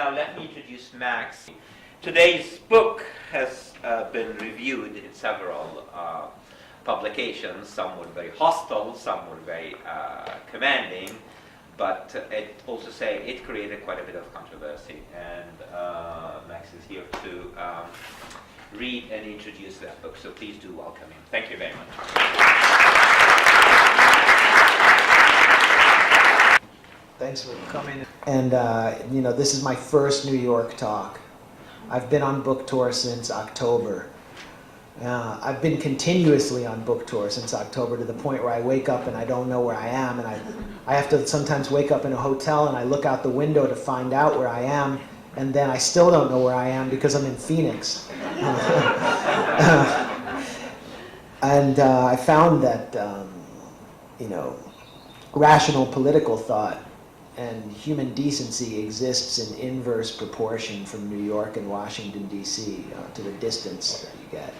now let me introduce Max. Today's book has been reviewed in several publications. Some were very hostile, some were very commanding, but it also say it created quite a bit of controversy. And Max is here to read and introduce that book. So please do welcome him. Thank you very much. Thanks for coming. And this is my first New York talk. I've been on book tour since October. I've been continuously on book tour since October, to the point where I wake up and I don't know where I am, and I have to sometimes wake up in a hotel and I look out the window to find out where I am, and then I still don't know where I am because I'm in Phoenix. And I found that rational political thought and human decency exists in inverse proportion from New York and Washington, D.C. To the distance that you get.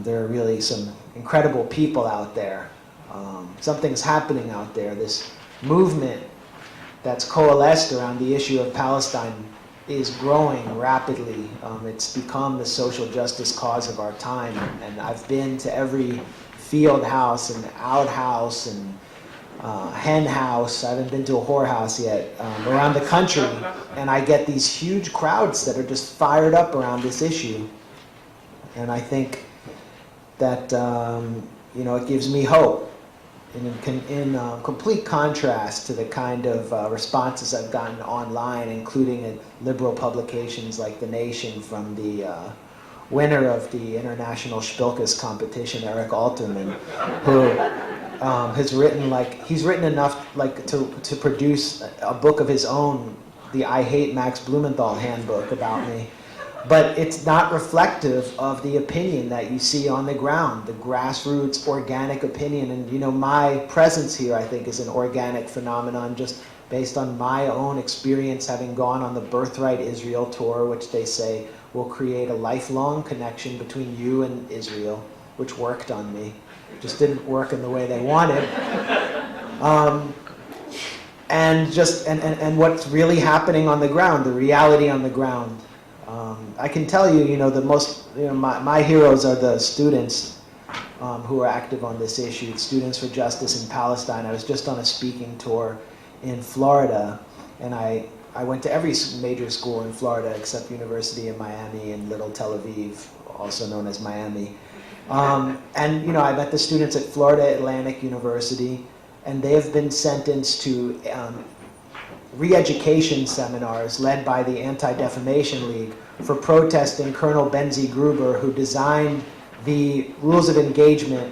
There are really some incredible people out there. Something's happening out there. This movement that's coalesced around the issue of Palestine is growing rapidly. It's become the social justice cause of our time. And I've been to every field house and outhouse and hen house. I haven't been to a whorehouse yet, around the country, and I get these huge crowds that are just fired up around this issue. And I think that it gives me hope, in complete contrast to the kind of responses I've gotten online, including in liberal publications like The Nation from the winner of the International Spilkus competition, Eric Alterman, who has written he's written enough to produce a book of his own, the I Hate Max Blumenthal handbook about me. But it's not reflective of the opinion that you see on the ground, the grassroots organic opinion. And my presence here, I think, is an organic phenomenon just based on my own experience, having gone on the Birthright Israel tour, which they say will create a lifelong connection between you and Israel, which worked on me. Just didn't work in the way they wanted. And what's really happening on the ground, the reality on the ground. I can tell you, my heroes are the students who are active on this issue, Students for Justice in Palestine. I was just on a speaking tour in Florida, and I went to every major school in Florida except University of Miami and Little Tel Aviv, also known as Miami. I met the students at Florida Atlantic University, and they have been sentenced to re-education seminars led by the Anti-Defamation League for protesting Colonel Benzie Gruber, who designed the rules of engagement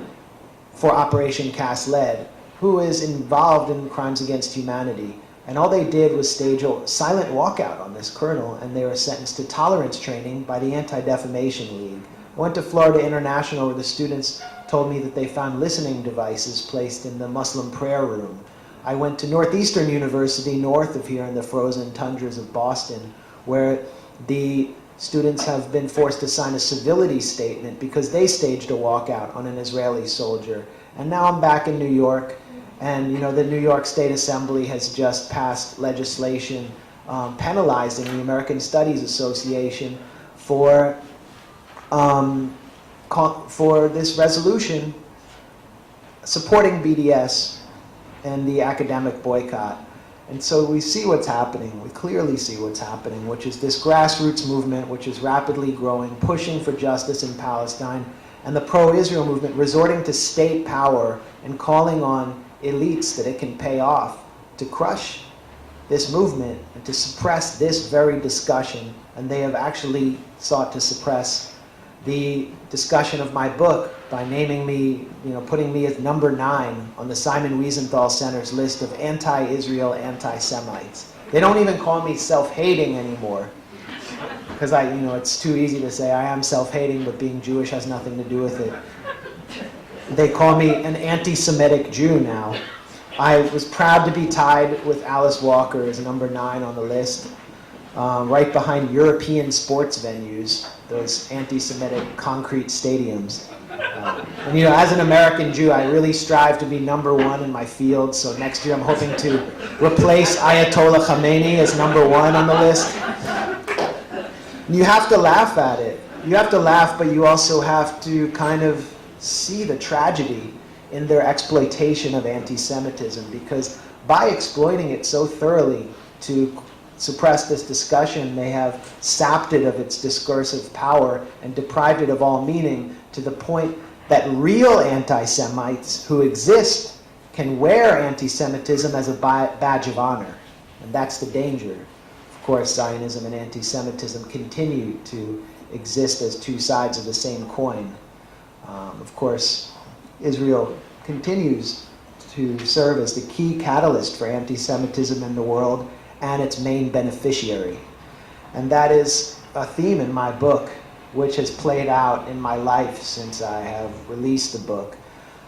for Operation Cast Lead, who is involved in crimes against humanity. And all they did was stage a silent walkout on this colonel, and they were sentenced to tolerance training by the Anti-Defamation League. I went to Florida International, where the students told me that they found listening devices placed in the Muslim prayer room. I went to Northeastern University, north of here in the frozen tundras of Boston, where the students have been forced to sign a civility statement because they staged a walkout on an Israeli soldier. And now I'm back in New York, and the New York State Assembly has just passed legislation penalizing the American Studies Association for this resolution supporting BDS and the academic boycott. And so we see what's happening. We clearly see what's happening, which is this grassroots movement, which is rapidly growing, pushing for justice in Palestine, and the pro-Israel movement resorting to state power and calling on elites that it can pay off to crush this movement and to suppress this very discussion. And they have actually sought to suppress the discussion of my book by naming me, putting me as number 9 on the Simon Wiesenthal Center's list of anti-Israel anti-Semites. They don't even call me self-hating anymore, because it's too easy to say I am self-hating, but being Jewish has nothing to do with it. They call me an anti-Semitic Jew now. I was proud to be tied with Alice Walker as number 9 on the list, right behind European sports venues, those anti-Semitic concrete stadiums. And as an American Jew, I really strive to be number 1 in my field. So next year I'm hoping to replace Ayatollah Khamenei as number 1 on the list. And you have to laugh at it. You have to laugh, but you also have to kind of see the tragedy in their exploitation of anti-Semitism, because by exploiting it so thoroughly to suppress this discussion, they have sapped it of its discursive power and deprived it of all meaning, to the point that real anti-Semites who exist can wear anti-Semitism as a badge of honor. And that's the danger. Of course, Zionism and anti-Semitism continue to exist as two sides of the same coin. Of course, Israel continues to serve as the key catalyst for anti-Semitism in the world and its main beneficiary. And that is a theme in my book, which has played out in my life since I have released the book.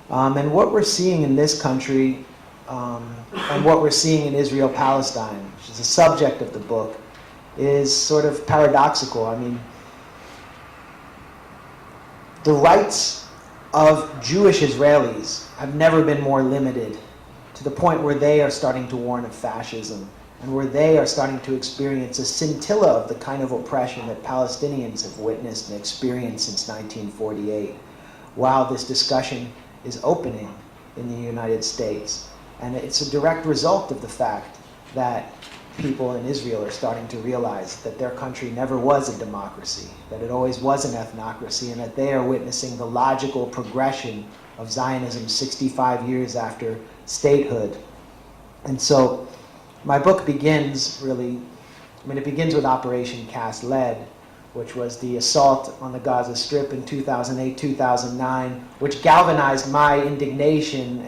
And what we're seeing in this country, and what we're seeing in Israel-Palestine, which is the subject of the book, is sort of paradoxical. I mean, the rights of Jewish Israelis have never been more limited, to the point where they are starting to warn of fascism, and where they are starting to experience a scintilla of the kind of oppression that Palestinians have witnessed and experienced since 1948, while this discussion is opening in the United States. And it's a direct result of the fact that people in Israel are starting to realize that their country never was a democracy, that it always was an ethnocracy, and that they are witnessing the logical progression of Zionism 65 years after statehood. And so my book begins it begins with Operation Cast Lead, which was the assault on the Gaza Strip in 2008-2009, which galvanized my indignation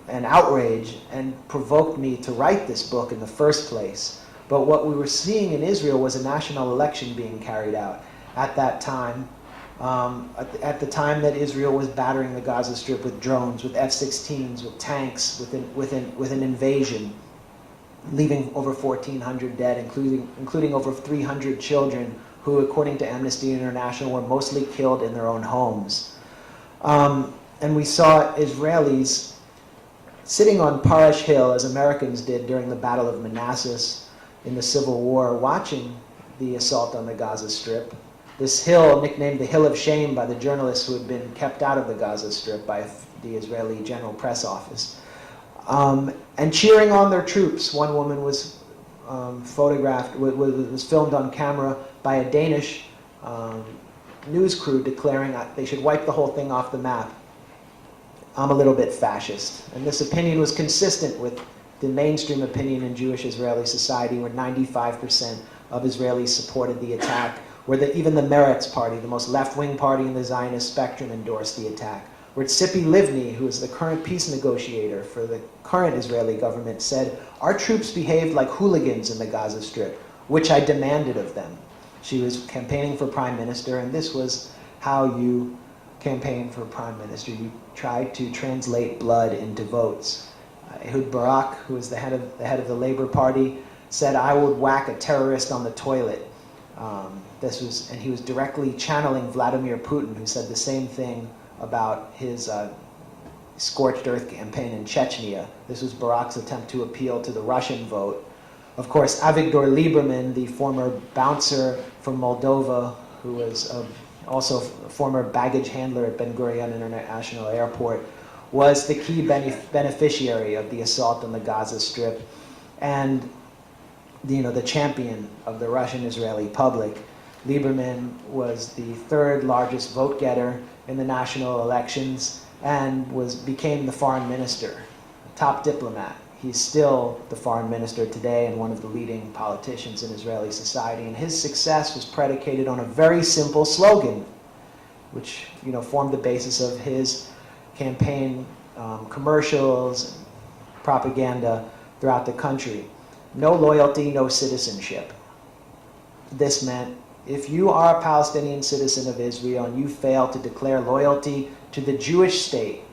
and outrage and provoked me to write this book in the first place. But what we were seeing in Israel was a national election being carried out at that time, at the time that Israel was battering the Gaza Strip with drones, with F-16s, with tanks, with an invasion, leaving over 1,400 dead, including over 300 children, who, according to Amnesty International, were mostly killed in their own homes. And we saw Israelis sitting on Parash Hill, as Americans did during the Battle of Manassas in the Civil War, watching the assault on the Gaza Strip. This hill, nicknamed the Hill of Shame by the journalists who had been kept out of the Gaza Strip by the Israeli General Press Office. And cheering on their troops. One woman was photographed, was filmed on camera by a Danish news crew declaring they should wipe the whole thing off the map. I'm a little bit fascist. And this opinion was consistent with the mainstream opinion in Jewish Israeli society, where 95% of Israelis supported the attack, where even the Meretz party, the most left-wing party in the Zionist spectrum, endorsed the attack, where Tzipi Livni, who is the current peace negotiator for the current Israeli government, said, "Our troops behaved like hooligans in the Gaza Strip, which I demanded of them." She was campaigning for prime minister, and this was how you campaign for prime minister. You tried to translate blood into votes. Ehud Barak, who was the head of the Labour Party, said, "I would whack a terrorist on the toilet." And he was directly channeling Vladimir Putin, who said the same thing about his scorched earth campaign in Chechnya. This was Barak's attempt to appeal to the Russian vote. Of course, Avigdor Lieberman, the former bouncer from Moldova, who was also a former baggage handler at Ben Gurion International Airport, was the key beneficiary of the assault on the Gaza Strip, and the champion of the Russian-Israeli public. Lieberman was the third largest vote getter in the national elections and became the foreign minister, a top diplomat. He's still the foreign minister today and one of the leading politicians in Israeli society. And his success was predicated on a very simple slogan, which formed the basis of his campaign commercials and propaganda throughout the country. No loyalty, no citizenship. This meant if you are a Palestinian citizen of Israel and you fail to declare loyalty to the Jewish state,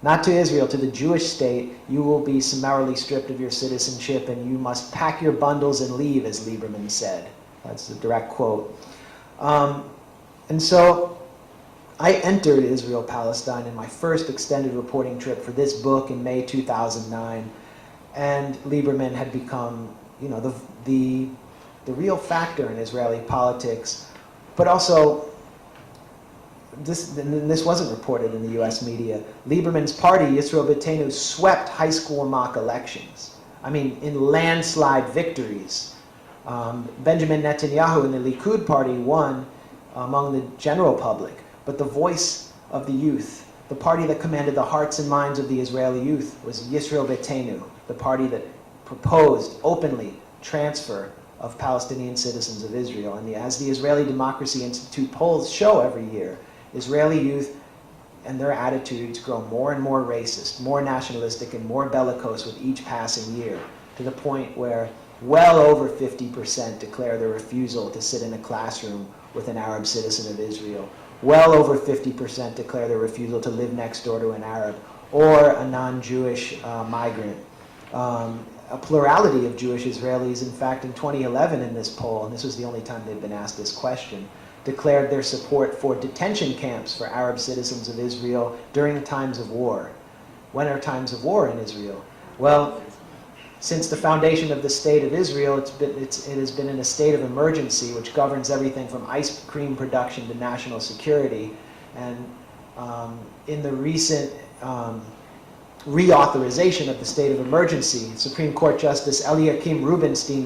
not to Israel, to the Jewish state, you will be summarily stripped of your citizenship and you must pack your bundles and leave, as Lieberman said. That's a direct quote. And so I entered Israel-Palestine in my first extended reporting trip for this book in May 2009, and Lieberman had become, the the real factor in Israeli politics, but also, this wasn't reported in the US media, Lieberman's party, Israel-Palestine, swept high school mock elections. I mean, in landslide victories. Benjamin Netanyahu and the Likud party won among the general public, but the voice of the youth, the party that commanded the hearts and minds of the Israeli youth, was Israel-Palestine, the party that proposed openly transfer of Palestinian citizens of Israel. And as the Israeli Democracy Institute polls show every year, Israeli youth and their attitudes grow more and more racist, more nationalistic, and more bellicose with each passing year, to the point where well over 50% declare their refusal to sit in a classroom with an Arab citizen of Israel. Well over 50% declare their refusal to live next door to an Arab or a non-Jewish migrant. A plurality of Jewish Israelis, in fact, in 2011 in this poll, and this was the only time they've been asked this question, declared their support for detention camps for Arab citizens of Israel during times of war. When are times of war in Israel? Well, since the foundation of the State of Israel, it has been in a state of emergency, which governs everything from ice cream production to national security. And in the recent reauthorization of the state of emergency, Supreme Court Justice Eliakim Rubinstein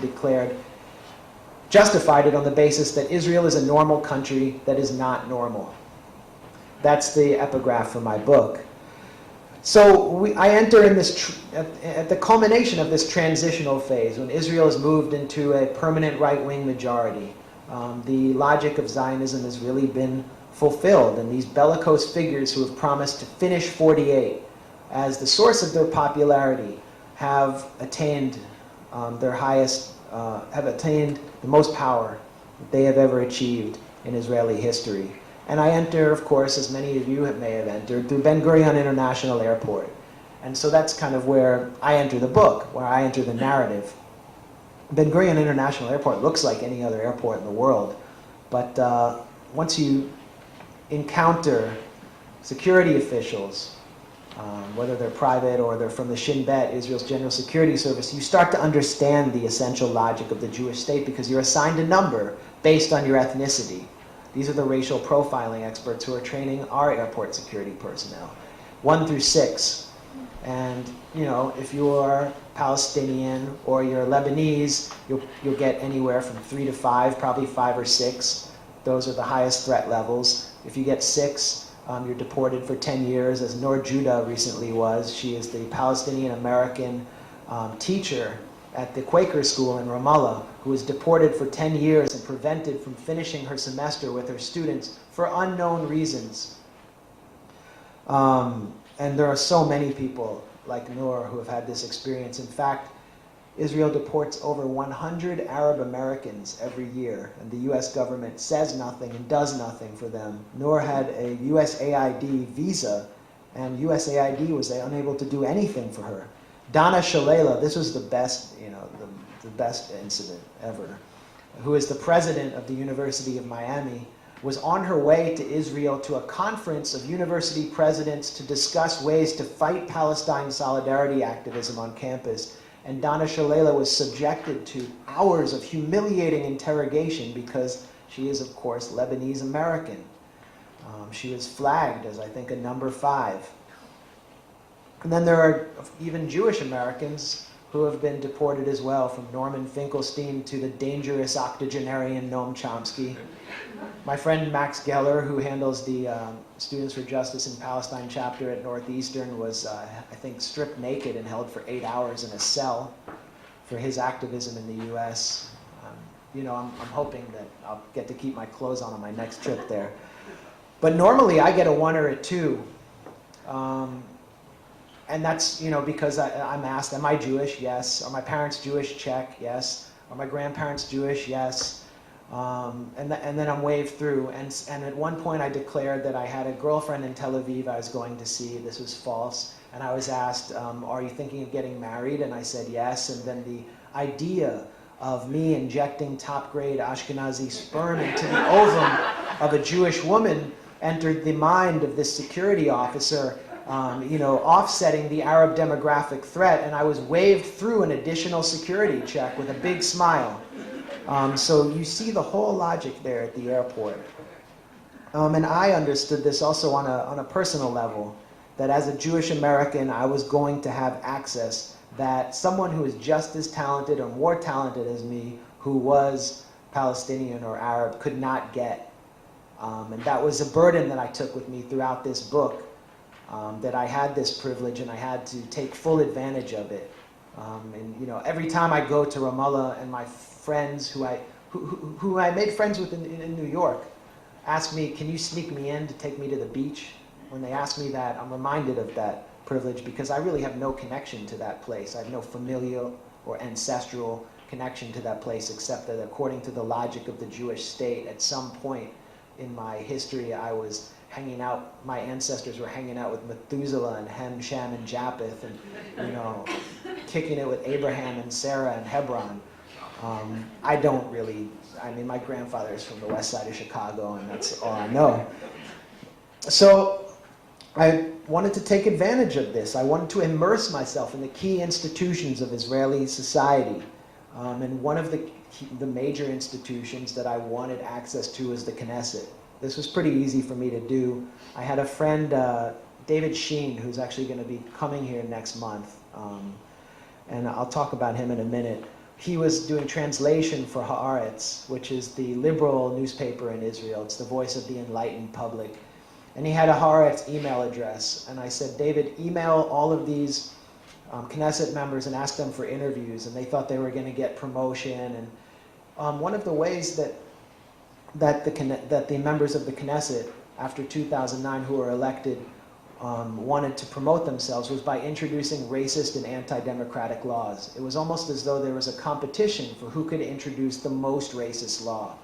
justified it on the basis that Israel is a normal country that is not normal. That's the epigraph for my book. So I enter in this, at the culmination of this transitional phase, when Israel has moved into a permanent right-wing majority. The logic of Zionism has really been fulfilled, and these bellicose figures who have promised to finish 48 as the source of their popularity have attained their highest, have attained the most power that they have ever achieved in Israeli history. And I enter, of course, as many of you may have entered, through Ben Gurion International Airport. And so that's kind of where I enter the book, where I enter the narrative. Ben Gurion International Airport looks like any other airport in the world, but once you encounter security officials, whether they're private or they're from the Shin Bet, Israel's General Security Service, you start to understand the essential logic of the Jewish state because you're assigned a number based on your ethnicity. These are the racial profiling experts who are training our airport security personnel, 1 through 6. And you know, if you are Palestinian or you're Lebanese, you'll get anywhere from 3 to 5, probably 5 or 6. Those are the highest threat levels. If you get 6, you're deported for 10 years, as Noor Judah recently was. She is the Palestinian-American teacher at the Quaker school in Ramallah, who was deported for 10 years and prevented from finishing her semester with her students for unknown reasons. And there are so many people like Noor who have had this experience. In fact, Israel deports over 100 Arab Americans every year, and the US government says nothing and does nothing for them. Noor had a USAID visa, and USAID was unable to do anything for her. Donna Shalala, this was the best, the best incident ever, who is the president of the University of Miami, was on her way to Israel to a conference of university presidents to discuss ways to fight Palestine solidarity activism on campus. And Donna Shalala was subjected to hours of humiliating interrogation because she is, of course, Lebanese American. She was flagged as, I think, a number 5. And then there are even Jewish Americans who have been deported as well, from Norman Finkelstein to the dangerous octogenarian Noam Chomsky. My friend Max Geller, who handles the Students for Justice in Palestine chapter at Northeastern, was, I think, stripped naked and held for 8 hours in a cell for his activism in the US. I'm hoping that I'll get to keep my clothes on my next trip there. But normally I get a 1 or a 2. And that's, because I'm asked, am I Jewish? Yes. Are my parents Jewish? Check. Yes. Are my grandparents Jewish? Yes. And then I'm waved through. And at one point I declared that I had a girlfriend in Tel Aviv I was going to see. This was false. And I was asked, are you thinking of getting married? And I said yes. And then the idea of me injecting top-grade Ashkenazi sperm into the ovum of a Jewish woman entered the mind of this security officer, offsetting the Arab demographic threat, and I was waved through an additional security check with a big smile. So you see the whole logic there at the airport. And I understood this also on a personal level, that as a Jewish American, I was going to have access that someone who is just as talented or more talented as me, who was Palestinian or Arab, could not get. And that was a burden that I took with me throughout this book, that I had this privilege and I had to take full advantage of it. And you know, every time I go to Ramallah, and my friends who I made friends with in New York ask me, can you sneak me in to take me to the beach? When they ask me that, I'm reminded of that privilege, because I really have no connection to that place. I have no familial or ancestral connection to that place, except that according to the logic of the Jewish state, at some point in my history, I was hanging out, my ancestors were hanging out with Methuselah and Ham, Shem, and Japheth, and, you know, kicking it with Abraham and Sarah and Hebron. I don't really, I mean, my grandfather is from the west side of Chicago, and that's all I know. So I wanted to take advantage of this. I wanted to immerse myself in the key institutions of Israeli society. And one of the major institutions that I wanted access to was the Knesset. This was pretty easy for me to do. I had a friend, David Sheen, who's actually going to be coming here next month. And I'll talk about him in a minute. He was doing translation for Haaretz, which is the liberal newspaper in Israel. It's the voice of the enlightened public. And he had a Haaretz email address. And I said, David, email all of these Knesset members and ask them for interviews. And they thought they were going to get promotion. And one of the ways that the members of the Knesset, after 2009, who were elected, wanted to promote themselves was by introducing racist and anti-democratic laws. It was almost as though there was a competition for who could introduce the most racist law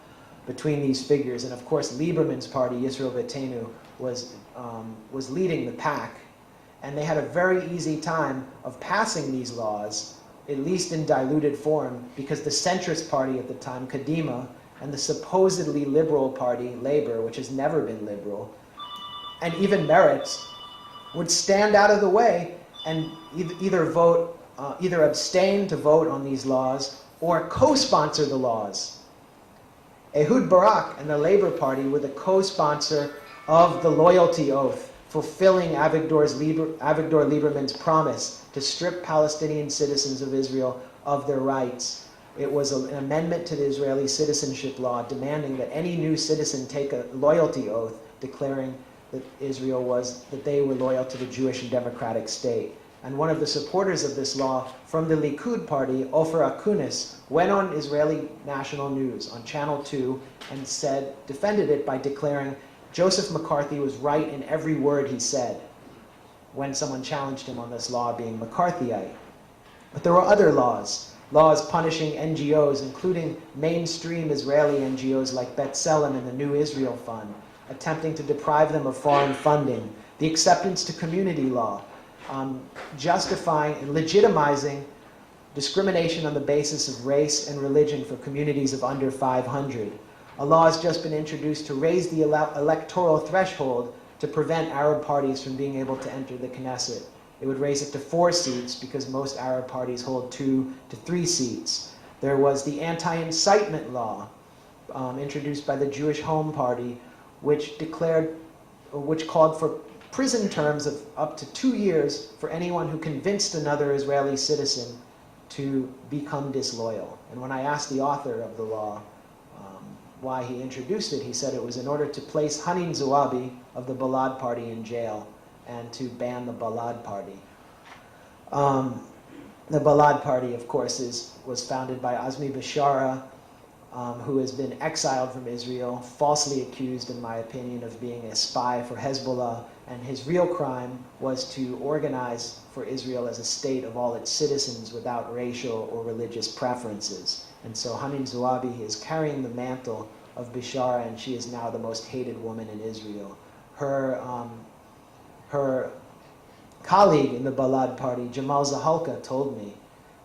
between these figures. And of course, Lieberman's party, Israel-Palestine, was leading the pack. And they had a very easy time of passing these laws, at least in diluted form, because the centrist party at the time, Kadima, and the supposedly liberal party, Labor, which has never been liberal, and even Meretz, would stand out of the way and either abstain to vote on these laws or co-sponsor the laws. Ehud Barak and the Labor Party were the co-sponsor of the loyalty oath, fulfilling Avigdor Lieberman's promise to strip Palestinian citizens of Israel of their rights. It was an amendment to the Israeli citizenship law demanding that any new citizen take a loyalty oath declaring that they were loyal to the Jewish and democratic state. And one of the supporters of this law from the Likud party, Ofer Akunis, went on Israeli national news on Channel 2 and defended it by declaring Joseph McCarthy was right in every word he said when someone challenged him on this law being McCarthyite. But there were other laws punishing NGOs, including mainstream Israeli NGOs like Bestselling and the New Israel Fund, attempting to deprive them of foreign funding, the acceptance to community law, justifying and legitimizing discrimination on the basis of race and religion for communities of under 500. A law has just been introduced to raise the electoral threshold to prevent Arab parties from being able to enter the Knesset. It would raise it to 4 seats because most Arab parties hold 2 to 3 seats. There was the anti-incitement law introduced by the Jewish Home Party, which called for prison terms of up to 2 years for anyone who convinced another Israeli citizen to become disloyal. And when I asked the author of the law why he introduced it, he said it was in order to place Hanin Zouabi of the Balad Party in jail and to ban the Balad Party. The Balad Party, of course, was founded by Azmi Bishara, who has been exiled from Israel, falsely accused, in my opinion, of being a spy for Hezbollah, and his real crime was to organize for Israel as a state of all its citizens without racial or religious preferences. And so Hanin Zouabi is carrying the mantle of Bishara, and she is now the most hated woman in Israel. Her colleague in the Balad Party, Jamal Zahalka, told me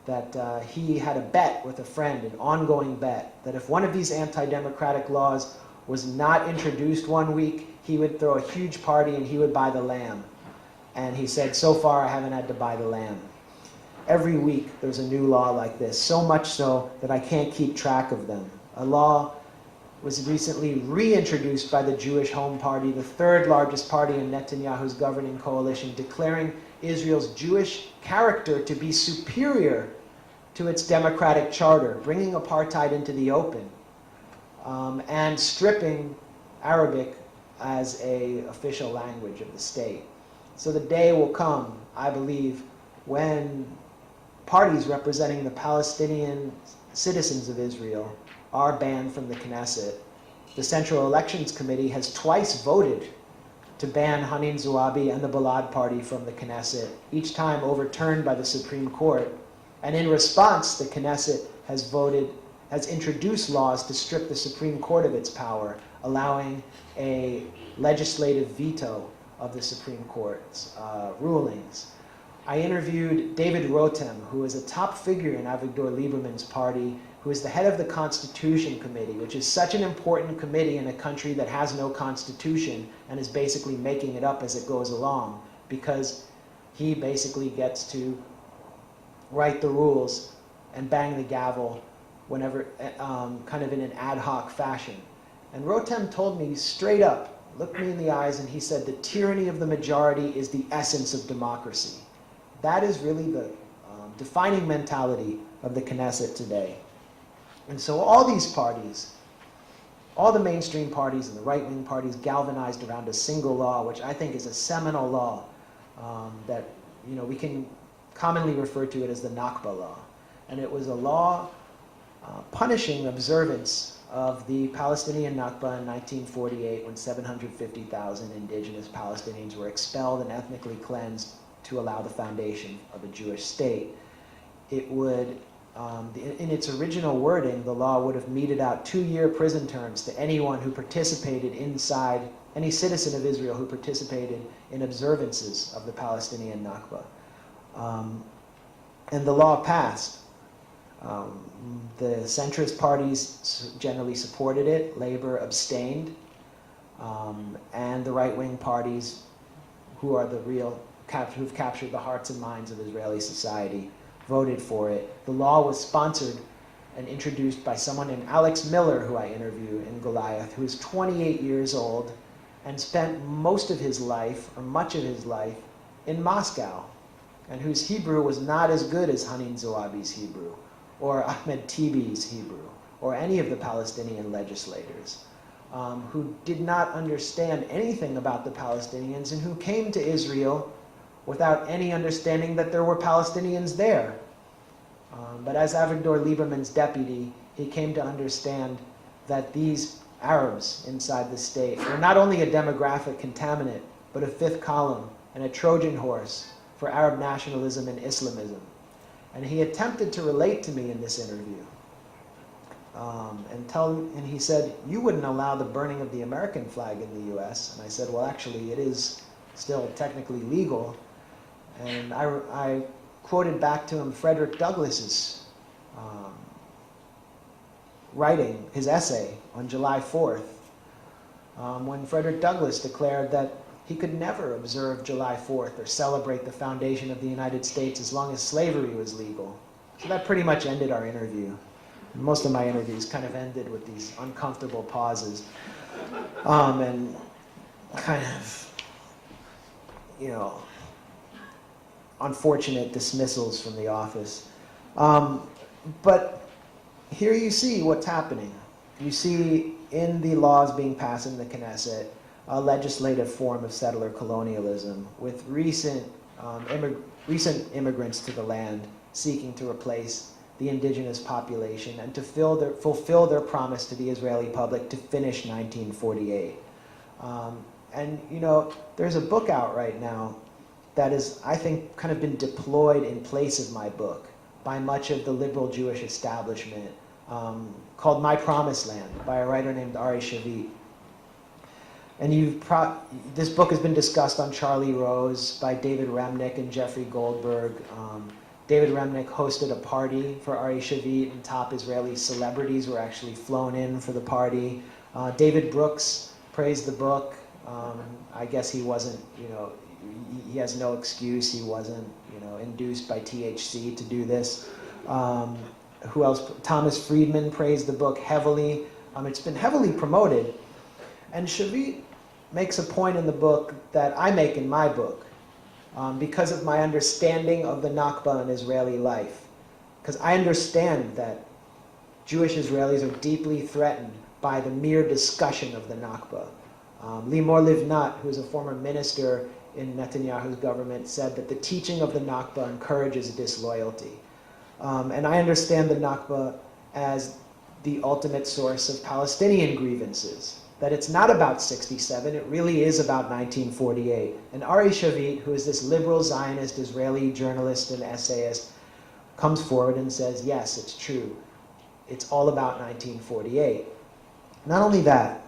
that he had a bet with a friend, an ongoing bet, that if one of these anti-democratic laws was not introduced one week, he would throw a huge party and he would buy the lamb. And he said, so far I haven't had to buy the lamb. every week there's a new law like this, so much so that I can't keep track of them. A law was recently reintroduced by the Jewish Home Party, the third largest party in Netanyahu's governing coalition, declaring Israel's Jewish character to be superior to its democratic charter, bringing apartheid into the open, and stripping Arabic as an official language of the state. So the day will come, I believe, when parties representing the Palestinian citizens of Israel are banned from the Knesset. The Central Elections Committee has twice voted to ban Hanin Zouabi and the Balad Party from the Knesset, each time overturned by the Supreme Court. And in response, the Knesset has introduced laws to strip the Supreme Court of its power, allowing a legislative veto of the Supreme Court's rulings. I interviewed David Rotem, who is a top figure in Avigdor Lieberman's party, who is the head of the Constitution Committee, which is such an important committee in a country that has no constitution and is basically making it up as it goes along, because he basically gets to write the rules and bang the gavel whenever, kind of in an ad hoc fashion. And Rotem told me straight up, looked me in the eyes, and he said, the tyranny of the majority is the essence of democracy. That is really the defining mentality of the Knesset today. And so all these parties, all the mainstream parties and the right-wing parties galvanized around a single law, which I think is a seminal law that we can commonly refer to it as the Nakba law. And it was a law punishing observance of the Palestinian Nakba in 1948, when 750,000 indigenous Palestinians were expelled and ethnically cleansed to allow the foundation of a Jewish state. It would, in its original wording, the law would have meted out 2-year prison terms to anyone who participated inside, any citizen of Israel who participated in observances of the Palestinian Nakba. And the law passed. The centrist parties generally supported it. Labor abstained. And the right-wing parties, who are the real, who've captured the hearts and minds of Israeli society, voted for it. The law was sponsored and introduced by someone named Alex Miller, who I interview in Goliath, who is 28 years old and spent most of his life, or much of his life, in Moscow, and whose Hebrew was not as good as Hanin Zouabi's Hebrew, or Ahmed Tibi's Hebrew, or any of the Palestinian legislators, who did not understand anything about the Palestinians and who came to Israel without any understanding that there were Palestinians there. But as Avigdor Lieberman's deputy, he came to understand that these Arabs inside the state were not only a demographic contaminant, but a fifth column and a Trojan horse for Arab nationalism and Islamism. And he attempted to relate to me in this interview. And he said, you wouldn't allow the burning of the American flag in the US. And I said, well, actually, it is still technically legal. And I quoted back to him Frederick Douglass's writing, his essay on July 4th, when Frederick Douglass declared that he could never observe July 4th or celebrate the foundation of the United States as long as slavery was legal. So that pretty much ended our interview. Most of my interviews kind of ended with these uncomfortable pauses and kind of, unfortunate dismissals from the office. But here you see what's happening. You see in the laws being passed in the Knesset a legislative form of settler colonialism, with recent immigrants to the land seeking to replace the indigenous population and to fulfill their promise to the Israeli public to finish 1948. And there's a book out right now that is, I think, kind of been deployed in place of my book by much of the liberal Jewish establishment, called My Promised Land, by a writer named Ari Shavit. And this book has been discussed on Charlie Rose by David Remnick and Jeffrey Goldberg. David Remnick hosted a party for Ari Shavit, and top Israeli celebrities were actually flown in for the party. David Brooks praised the book. I guess he wasn't, he has no excuse. He wasn't, induced by THC to do this. Who else? Thomas Friedman praised the book heavily. It's been heavily promoted. And Shavit makes a point in the book that I make in my book because of my understanding of the Nakba in Israeli life. Because I understand that Jewish Israelis are deeply threatened by the mere discussion of the Nakba. Limor Livnat, who is a former minister in Netanyahu's government, said that the teaching of the Nakba encourages disloyalty. And I understand the Nakba as the ultimate source of Palestinian grievances, that it's not about 67, it really is about 1948. And Ari Shavit, who is this liberal Zionist Israeli journalist and essayist, comes forward and says, yes, it's true. It's all about 1948. Not only that,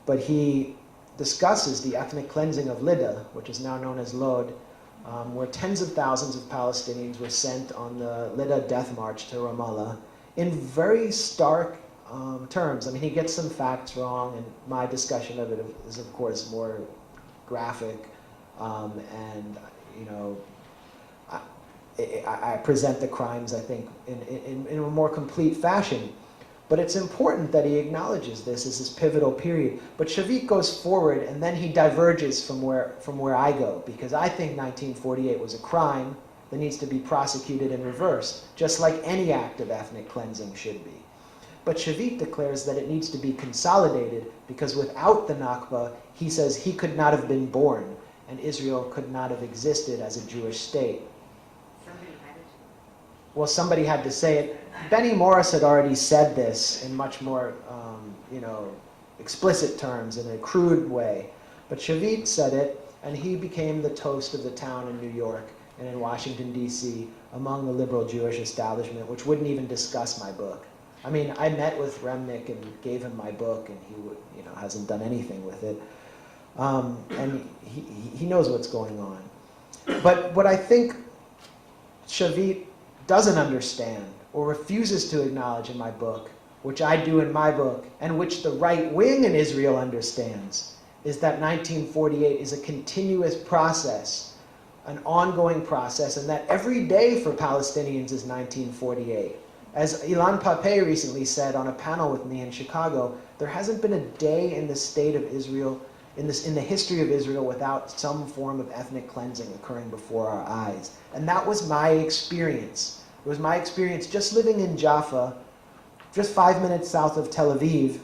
but he discusses the ethnic cleansing of Lydda, which is now known as Lod, where tens of thousands of Palestinians were sent on the Lydda death march to Ramallah in very stark terms. I mean, he gets some facts wrong, and my discussion of it is, of course, more graphic, and I present the crimes, I think, in a more complete fashion. But it's important that he acknowledges this as this pivotal period. But Shavit goes forward, and then he diverges from where I go, because I think 1948 was a crime that needs to be prosecuted and reversed, just like any act of ethnic cleansing should be. But Shavit declares that it needs to be consolidated, because without the Nakba, he says he could not have been born, and Israel could not have existed as a Jewish state. Well, somebody had to say it. Benny Morris had already said this in much more, explicit terms, in a crude way. But Shavit said it, and he became the toast of the town in New York and in Washington, D.C., among the liberal Jewish establishment, which wouldn't even discuss my book. I mean, I met with Remnick and gave him my book, and he hasn't done anything with it. And he knows what's going on. But what I think Shavit doesn't understand or refuses to acknowledge in my book, which I do in my book, and which the right wing in Israel understands, is that 1948 is a continuous process, an ongoing process, and that every day for Palestinians is 1948. As Ilan Pape recently said on a panel with me in Chicago, there hasn't been a day in the state of Israel, in the history of Israel, without some form of ethnic cleansing occurring before our eyes. And that was my experience. It was my experience just living in Jaffa, just 5 minutes south of Tel Aviv,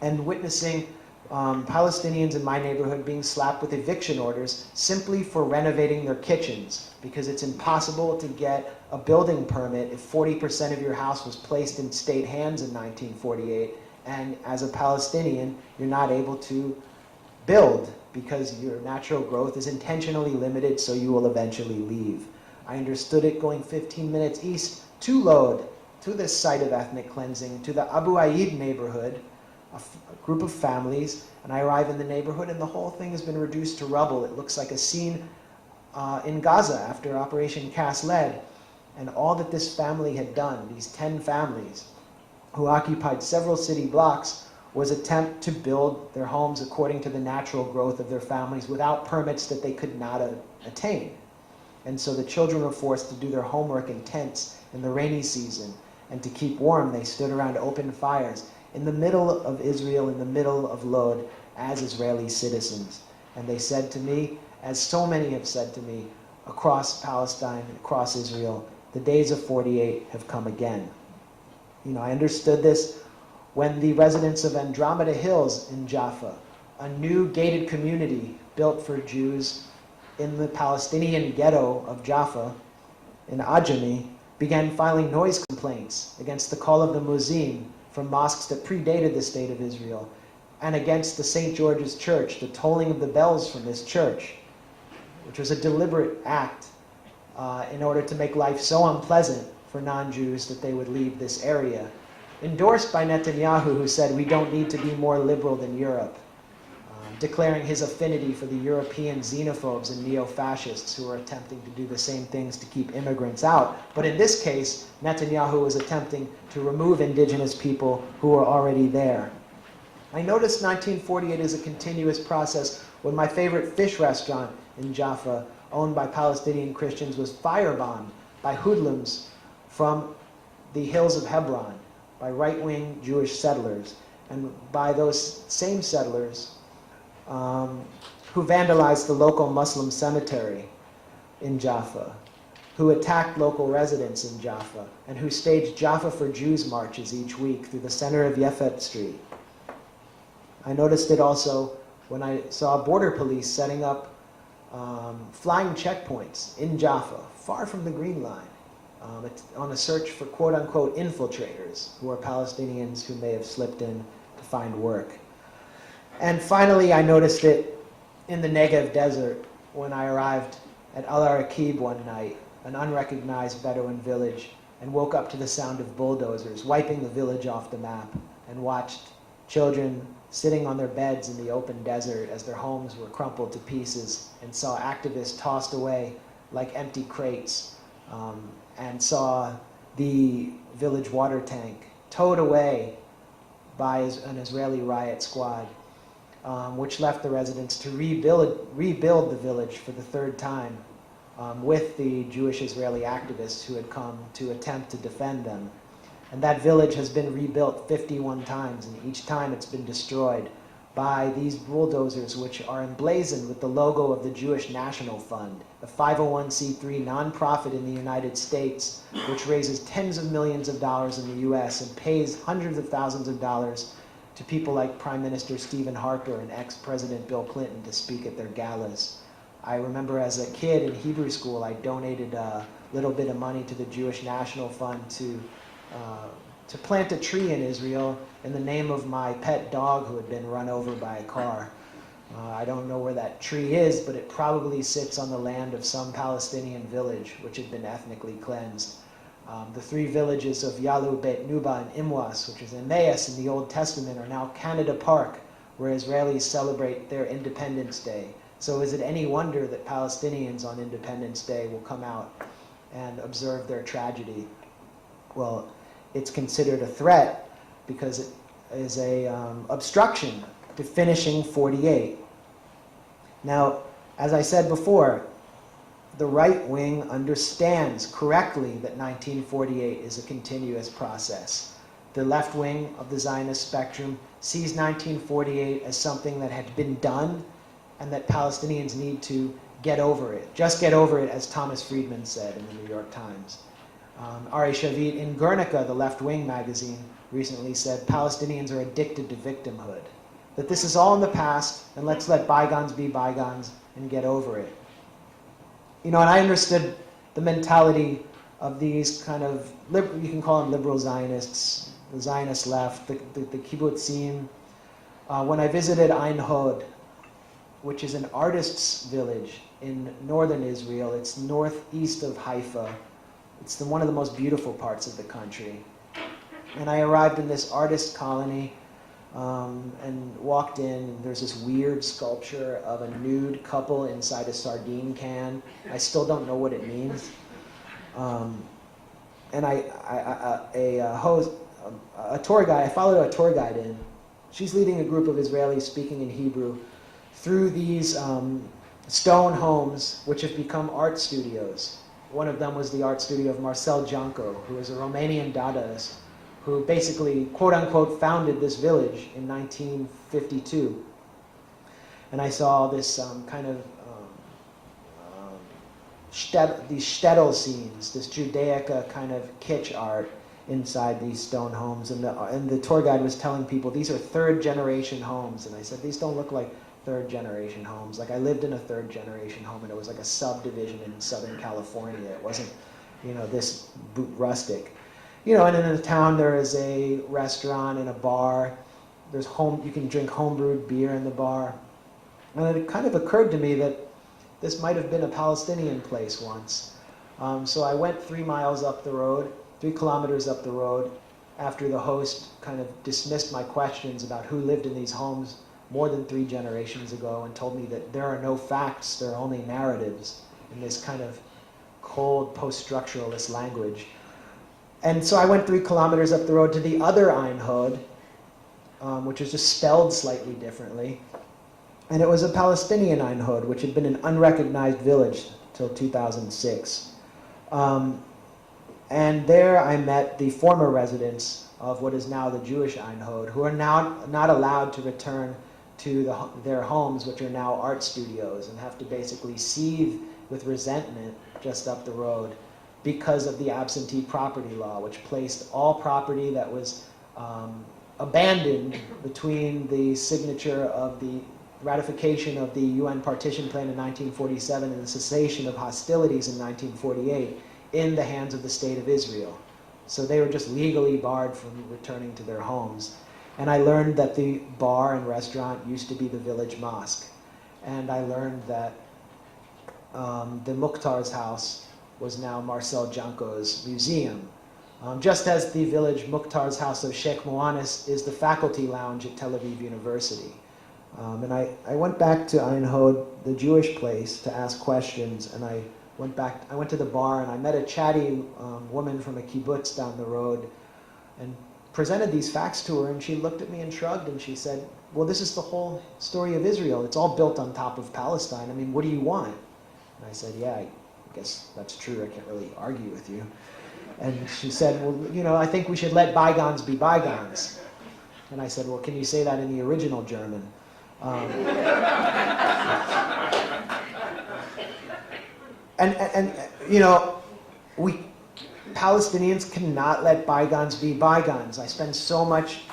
and witnessing Palestinians in my neighborhood being slapped with eviction orders simply for renovating their kitchens, because it's impossible to get a building permit if 40% of your house was placed in state hands in 1948, and as a Palestinian, you're not able to build because your natural growth is intentionally limited, so you will eventually leave. I understood it going 15 minutes east to Lod, to this site of ethnic cleansing, to the Abu Ayyid neighborhood, a group of families, and I arrive in the neighborhood and the whole thing has been reduced to rubble. It looks like a scene in Gaza after Operation Cast Lead. And all that this family had done, these 10 families who occupied several city blocks, was attempt to build their homes according to the natural growth of their families without permits that they could not attain. And so the children were forced to do their homework in tents in the rainy season, and to keep warm they stood around open fires in the middle of Israel, in the middle of Lod, as Israeli citizens. And they said to me, as so many have said to me, across Palestine, across Israel, the days of 48 have come again. I understood this when the residents of Andromeda Hills in Jaffa, a new gated community built for Jews in the Palestinian ghetto of Jaffa, in Ajami, began filing noise complaints against the call of the muezzin from mosques that predated the state of Israel, and against the St. George's Church, the tolling of the bells from this church, which was a deliberate act in order to make life so unpleasant for non-Jews that they would leave this area. Endorsed by Netanyahu, who said, we don't need to be more liberal than Europe, declaring his affinity for the European xenophobes and neo-fascists who are attempting to do the same things to keep immigrants out. But in this case, Netanyahu was attempting to remove indigenous people who were already there. I noticed 1948 is a continuous process when my favorite fish restaurant in Jaffa, owned by Palestinian Christians, was firebombed by hoodlums from the hills of Hebron, by right-wing Jewish settlers, and by those same settlers who vandalized the local Muslim cemetery in Jaffa, who attacked local residents in Jaffa, and who staged Jaffa for Jews marches each week through the center of Yefet Street. I noticed it also when I saw border police setting up flying checkpoints in Jaffa, far from the Green Line, on a search for quote-unquote infiltrators, who are Palestinians who may have slipped in to find work. And finally, I noticed it in the Negev desert when I arrived at Al-Araqib one night, an unrecognized Bedouin village, and woke up to the sound of bulldozers wiping the village off the map, and watched children sitting on their beds in the open desert as their homes were crumpled to pieces, and saw activists tossed away like empty crates, and saw the village water tank towed away by an Israeli riot squad, which left the residents to rebuild the village for the third time with the Jewish Israeli activists who had come to attempt to defend them. And that village has been rebuilt 51 times, and each time it's been destroyed by these bulldozers, which are emblazoned with the logo of the Jewish National Fund, a 501c3 nonprofit in the United States, which raises tens of millions of dollars in the US and pays hundreds of thousands of dollars to people like Prime Minister Stephen Harper and ex-President Bill Clinton to speak at their galas. I remember as a kid in Hebrew school, I donated a little bit of money to the Jewish National Fund to plant a tree in Israel in the name of my pet dog who had been run over by a car. I don't know where that tree is, but it probably sits on the land of some Palestinian village which had been ethnically cleansed. The three villages of Yalu, Beit Nuba, and Imwas, which is Emmaus in the Old Testament, are now Canada Park, where Israelis celebrate their Independence Day. So is it any wonder that Palestinians on Independence Day will come out and observe their tragedy? Well, it's considered a threat because it is a obstruction to finishing 48. Now, as I said before, the right wing understands correctly that 1948 is a continuous process. The left wing of the Zionist spectrum sees 1948 as something that had been done and that Palestinians need to get over it. Just get over it, as Thomas Friedman said in the New York Times. Ari Shavit in Guernica, the left-wing magazine, recently said Palestinians are addicted to victimhood, that this is all in the past, and let's let bygones be bygones and get over it. You know, and I understood the mentality of these kind of, you can call them liberal Zionists, the Zionist left, the kibbutzim. When I visited Ein Hod, which is an artist's village in northern Israel, it's northeast of Haifa. It's one of the most beautiful parts of the country. And I arrived in this artist colony and walked in, and there's this weird sculpture of a nude couple inside a sardine can. I still don't know what it means. And I followed a tour guide in. She's leading a group of Israelis speaking in Hebrew through these stone homes, which have become art studios. One of them was the art studio of Marcel Janco, who is a Romanian Dadaist, who basically, quote-unquote, founded this village in 1952. And I saw this kind of these shtetl scenes, this Judaica kind of kitsch art inside these stone homes. And the tour guide was telling people, these are third-generation homes. And I said, these don't look like third-generation homes. Like, I lived in a third-generation home, and it was like a subdivision in Southern California. It wasn't, you know, this rustic. You know, and in the town there is a restaurant and a bar. There's you can drink homebrewed beer in the bar. And it kind of occurred to me that this might have been a Palestinian place once. So I went 3 miles up the road, 3 kilometers up the road, after the host kind of dismissed my questions about who lived in these homes more than 3 generations ago, and told me that there are no facts, there are only narratives in this kind of cold post-structuralist language. And so I went 3 kilometers up the road to the other Ein Hod, which is just spelled slightly differently. And it was a Palestinian Einhod, which had been an unrecognized village till 2006. And there I met the former residents of what is now the Jewish Einhod, who are now not allowed to return to their homes, which are now art studios, and have to basically seethe with resentment just up the road because of the absentee property law, which placed all property that was abandoned between the signature of the ratification of the UN partition plan in 1947 and the cessation of hostilities in 1948 in the hands of the State of Israel. So they were just legally barred from returning to their homes. And I learned that the bar and restaurant used to be the village mosque. And I learned that the Mukhtar's house was now Marcel Janco's museum. Just as the village Mukhtar's house of Sheikh Moanis is the faculty lounge at Tel Aviv University. And I went back to Einhod, the Jewish place, to ask questions, and I went to the bar and I met a chatty woman from a kibbutz down the road and presented these facts to her, and she looked at me and shrugged and she said, well, this is the whole story of Israel. It's all built on top of Palestine. I mean, what do you want? And I said, yeah, I guess that's true. I can't really argue with you. And she said, well, you know, I think we should let bygones be bygones. And I said, well, can you say that in the original German? And you know, we Palestinians cannot let bygones be bygones. I spend so much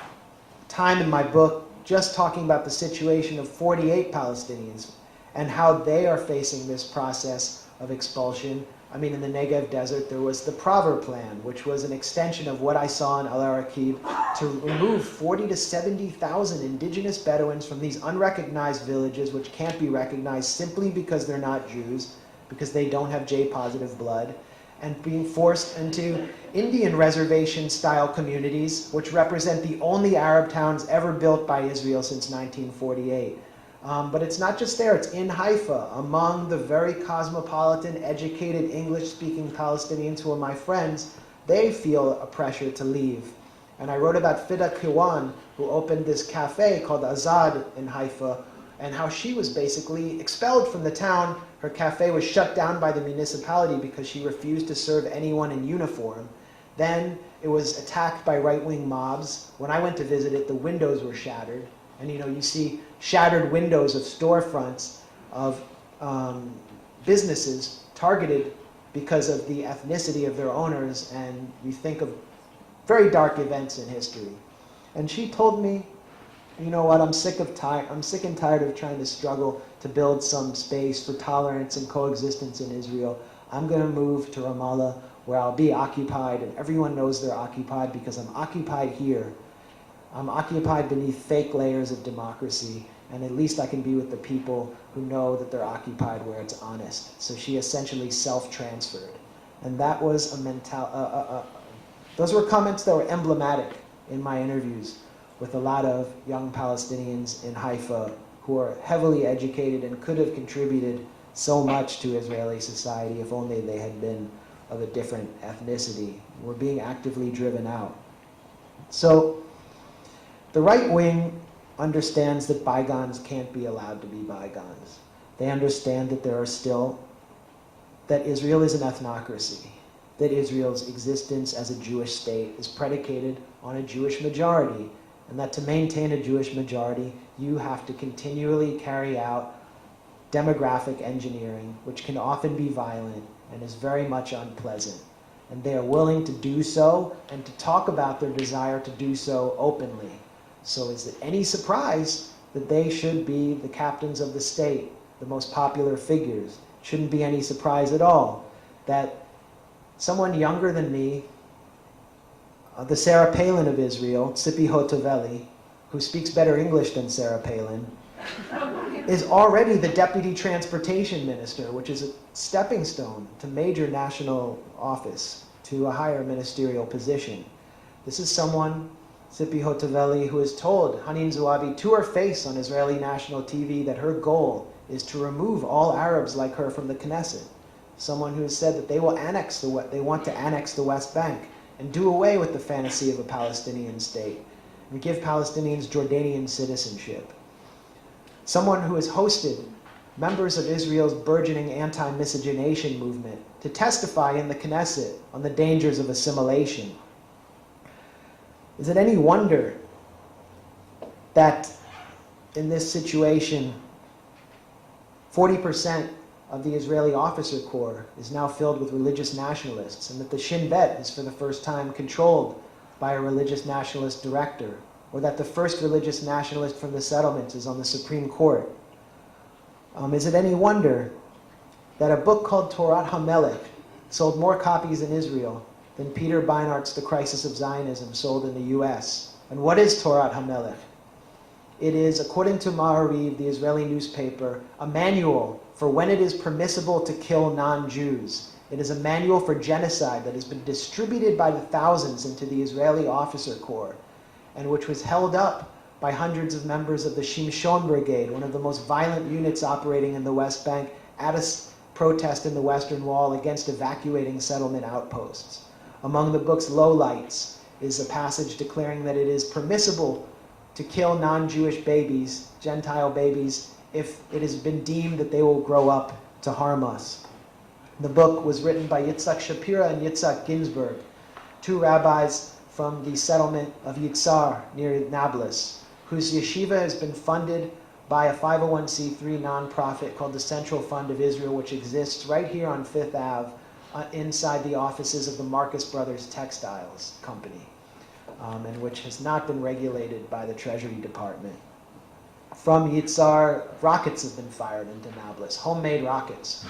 time in my book just talking about the situation of 48 Palestinians and how they are facing this process of expulsion. I mean, in the Negev desert, there was the Prover Plan, which was an extension of what I saw in Al-Araqib to remove 40 to 70,000 indigenous Bedouins from these unrecognized villages, which can't be recognized simply because they're not Jews, because they don't have J-positive blood, and being forced into Indian reservation-style communities, which represent the only Arab towns ever built by Israel since 1948. But it's not just there, it's in Haifa, among the very cosmopolitan, educated, English-speaking Palestinians who are my friends. They feel a pressure to leave. And I wrote about Fida Kiwan, who opened this cafe called Azad in Haifa, and how she was basically expelled from the town. Her cafe was shut down by the municipality because she refused to serve anyone in uniform. Then it was attacked by right-wing mobs. When I went to visit it, the windows were shattered. And you know, you see shattered windows of storefronts of businesses targeted because of the ethnicity of their owners, and you think of very dark events in history. And she told me, you know what, I'm sick and tired of trying to struggle to build some space for tolerance and coexistence in Israel. I'm going to move to Ramallah, where I'll be occupied, and everyone knows they're occupied because I'm occupied here. I'm occupied beneath fake layers of democracy, and at least I can be with the people who know that they're occupied where it's honest. So she essentially self-transferred. And that was those were comments that were emblematic in my interviews with a lot of young Palestinians in Haifa who are heavily educated and could have contributed so much to Israeli society if only they had been of a different ethnicity. Were being actively driven out. So the right wing understands that bygones can't be allowed to be bygones. They understand that that Israel is an ethnocracy, that Israel's existence as a Jewish state is predicated on a Jewish majority, and that to maintain a Jewish majority, you have to continually carry out demographic engineering, which can often be violent and is very much unpleasant. And they are willing to do so and to talk about their desire to do so openly. So is it any surprise that they should be the captains of the state, the most popular figures? Shouldn't be any surprise at all that someone younger than me, the Sarah Palin of Israel, Tzipi Hotovely, who speaks better English than Sarah Palin, is already the deputy transportation minister, which is a stepping stone to major national office, to a higher ministerial position. This is someone, Tzipi Hotovely, who has told Hanin Zouabi to her face on Israeli national TV that her goal is to remove all Arabs like her from the Knesset. Someone who has said that they want to annex the West Bank and do away with the fantasy of a Palestinian state and give Palestinians Jordanian citizenship. someone who has hosted members of Israel's burgeoning anti-miscegenation movement to testify in the Knesset on the dangers of assimilation. Is it any wonder that in this situation, 40% of the Israeli officer corps is now filled with religious nationalists, and that the Shin Bet is for the first time controlled by a religious nationalist director, or that the first religious nationalist from the settlements is on the Supreme Court? Is it any wonder that a book called Torat HaMelech sold more copies in Israel than Peter Beinart's The Crisis of Zionism sold in the US? And what is Torat HaMelech? It is, according to Ma'ariv, the Israeli newspaper, a manual for when it is permissible to kill non-Jews. It is a manual for genocide that has been distributed by the thousands into the Israeli officer corps, and which was held up by hundreds of members of the Shimshon Brigade, one of the most violent units operating in the West Bank, at a protest in the Western Wall against evacuating settlement outposts. Among the book's lowlights is a passage declaring that it is permissible to kill non-Jewish babies, Gentile babies, if it has been deemed that they will grow up to harm us. The book was written by Yitzhak Shapira and Yitzhak Ginsburg, two rabbis from the settlement of Yitzhar near Nablus, whose yeshiva has been funded by a 501c3 nonprofit called the Central Fund of Israel, which exists right here on Fifth Ave inside the offices of the Marcus Brothers Textiles Company, and which has not been regulated by the Treasury Department. From Yitzhar, rockets have been fired into Nablus, homemade rockets.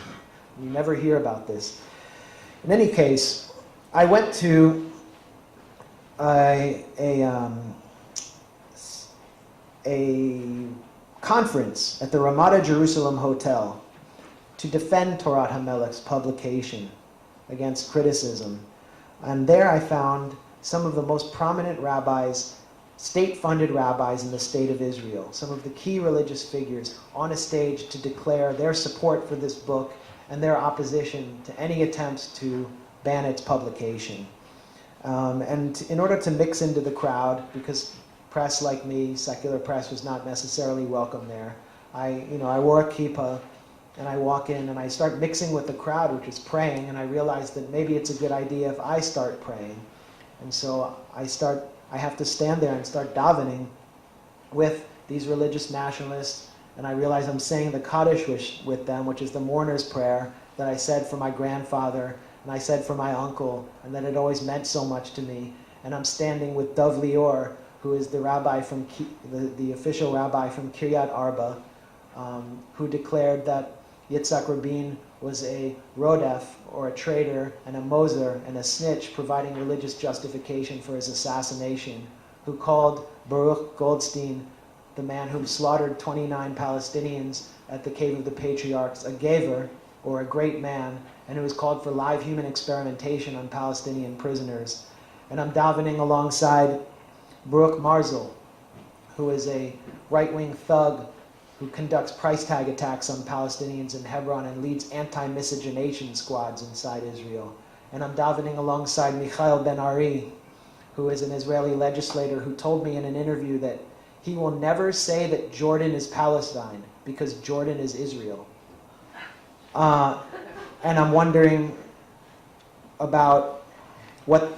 You never hear about this. In any case, I went to a conference at the Ramada Jerusalem Hotel to defend Torat HaMelech's publication against criticism. And there I found some of the most prominent rabbis, state-funded rabbis in the state of Israel, some of the key religious figures on a stage to declare their support for this book and their opposition to any attempts to ban its publication. And in order to mix into the crowd, because press like me, secular press, was not necessarily welcome there, I wore a kippah, and I walk in and I start mixing with the crowd, which is praying, and I realize that maybe it's a good idea if I start praying. And so I have to stand there and start davening with these religious nationalists, and I realize I'm saying the Kaddish with them, which is the mourner's prayer that I said for my grandfather, and I said for my uncle, and that it always meant so much to me. And I'm standing with Dov Lior, who is the rabbi from the official rabbi from Kiryat Arba, who declared that Yitzhak Rabin was a rodef, or a traitor, and a moser, and a snitch, providing religious justification for his assassination, who called Baruch Goldstein, the man who slaughtered 29 Palestinians at the Cave of the Patriarchs, a gever, or a great man, and who was called for live human experimentation on Palestinian prisoners. And I'm davening alongside Baruch Marzel, who is a right-wing thug who conducts price tag attacks on Palestinians in Hebron and leads anti-miscegenation squads inside Israel. And I'm davening alongside Michael Ben-Ari, who is an Israeli legislator who told me in an interview that he will never say that Jordan is Palestine because Jordan is Israel. And I'm wondering about what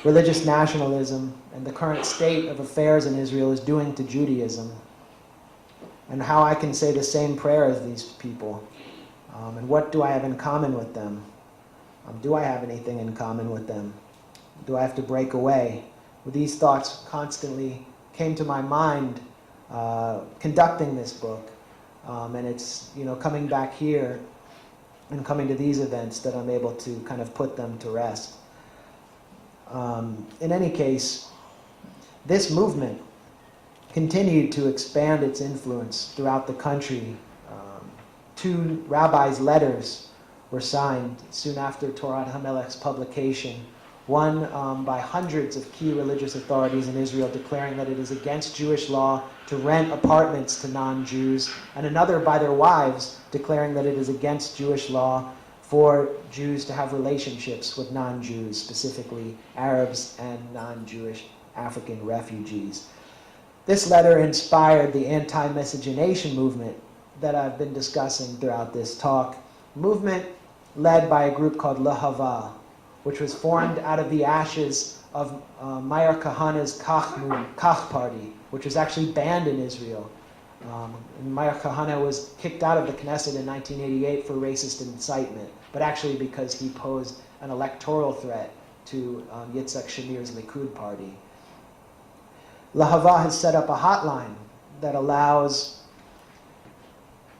religious nationalism and the current state of affairs in Israel is doing to Judaism, and how I can say the same prayer as these people, and what do I have in common with them? Do I have anything in common with them? Do I have to break away? Well, these thoughts constantly came to my mind conducting this book, and it's coming back here and coming to these events that I'm able to kind of put them to rest. In any case, this movement continued to expand its influence throughout the country. Two rabbis' letters were signed soon after Torat HaMelech's publication, one by hundreds of key religious authorities in Israel declaring that it is against Jewish law to rent apartments to non-Jews, and another by their wives declaring that it is against Jewish law for Jews to have relationships with non-Jews, specifically Arabs and non-Jewish African refugees. This letter inspired the anti-miscegenation movement that I've been discussing throughout this talk, movement led by a group called Lahava, which was formed out of the ashes of Meir Kahana's Kach party, which was actually banned in Israel. Meir Kahana was kicked out of the Knesset in 1988 for racist incitement, but actually because he posed an electoral threat to Yitzhak Shamir's Likud party. Lahava has set up a hotline that allows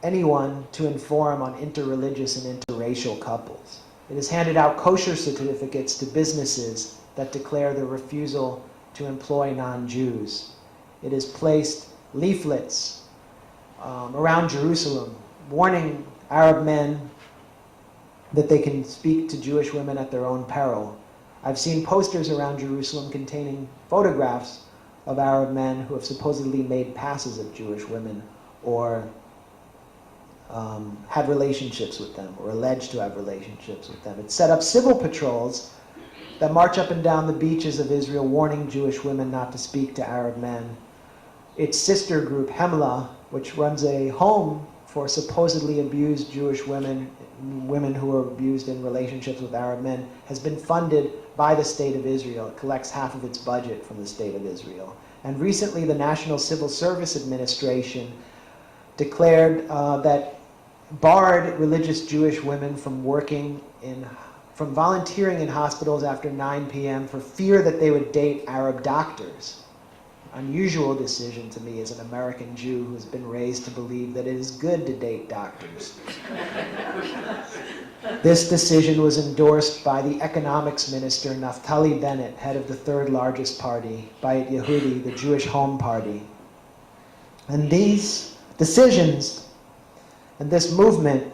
anyone to inform on interreligious and interracial couples. It has handed out kosher certificates to businesses that declare their refusal to employ non-Jews. It has placed leaflets around Jerusalem warning Arab men that they can speak to Jewish women at their own peril. I've seen posters around Jerusalem containing photographs of Arab men who have supposedly made passes at Jewish women or had relationships with them or alleged to have relationships with them. It set up civil patrols that march up and down the beaches of Israel warning Jewish women not to speak to Arab men. Its sister group, Hemla, which runs a home for supposedly abused Jewish women who are abused in relationships with Arab men, has been funded by the State of Israel. It collects half of its budget from the State of Israel. And recently the National Civil Service Administration declared that barred religious Jewish women from volunteering in hospitals after 9 p.m. for fear that they would date Arab doctors. Unusual decision to me as an American Jew who has been raised to believe that it is good to date doctors. This decision was endorsed by the economics minister Naftali Bennett, head of the third largest party, Bayit Yehudi, the Jewish Home Party. And these decisions and this movement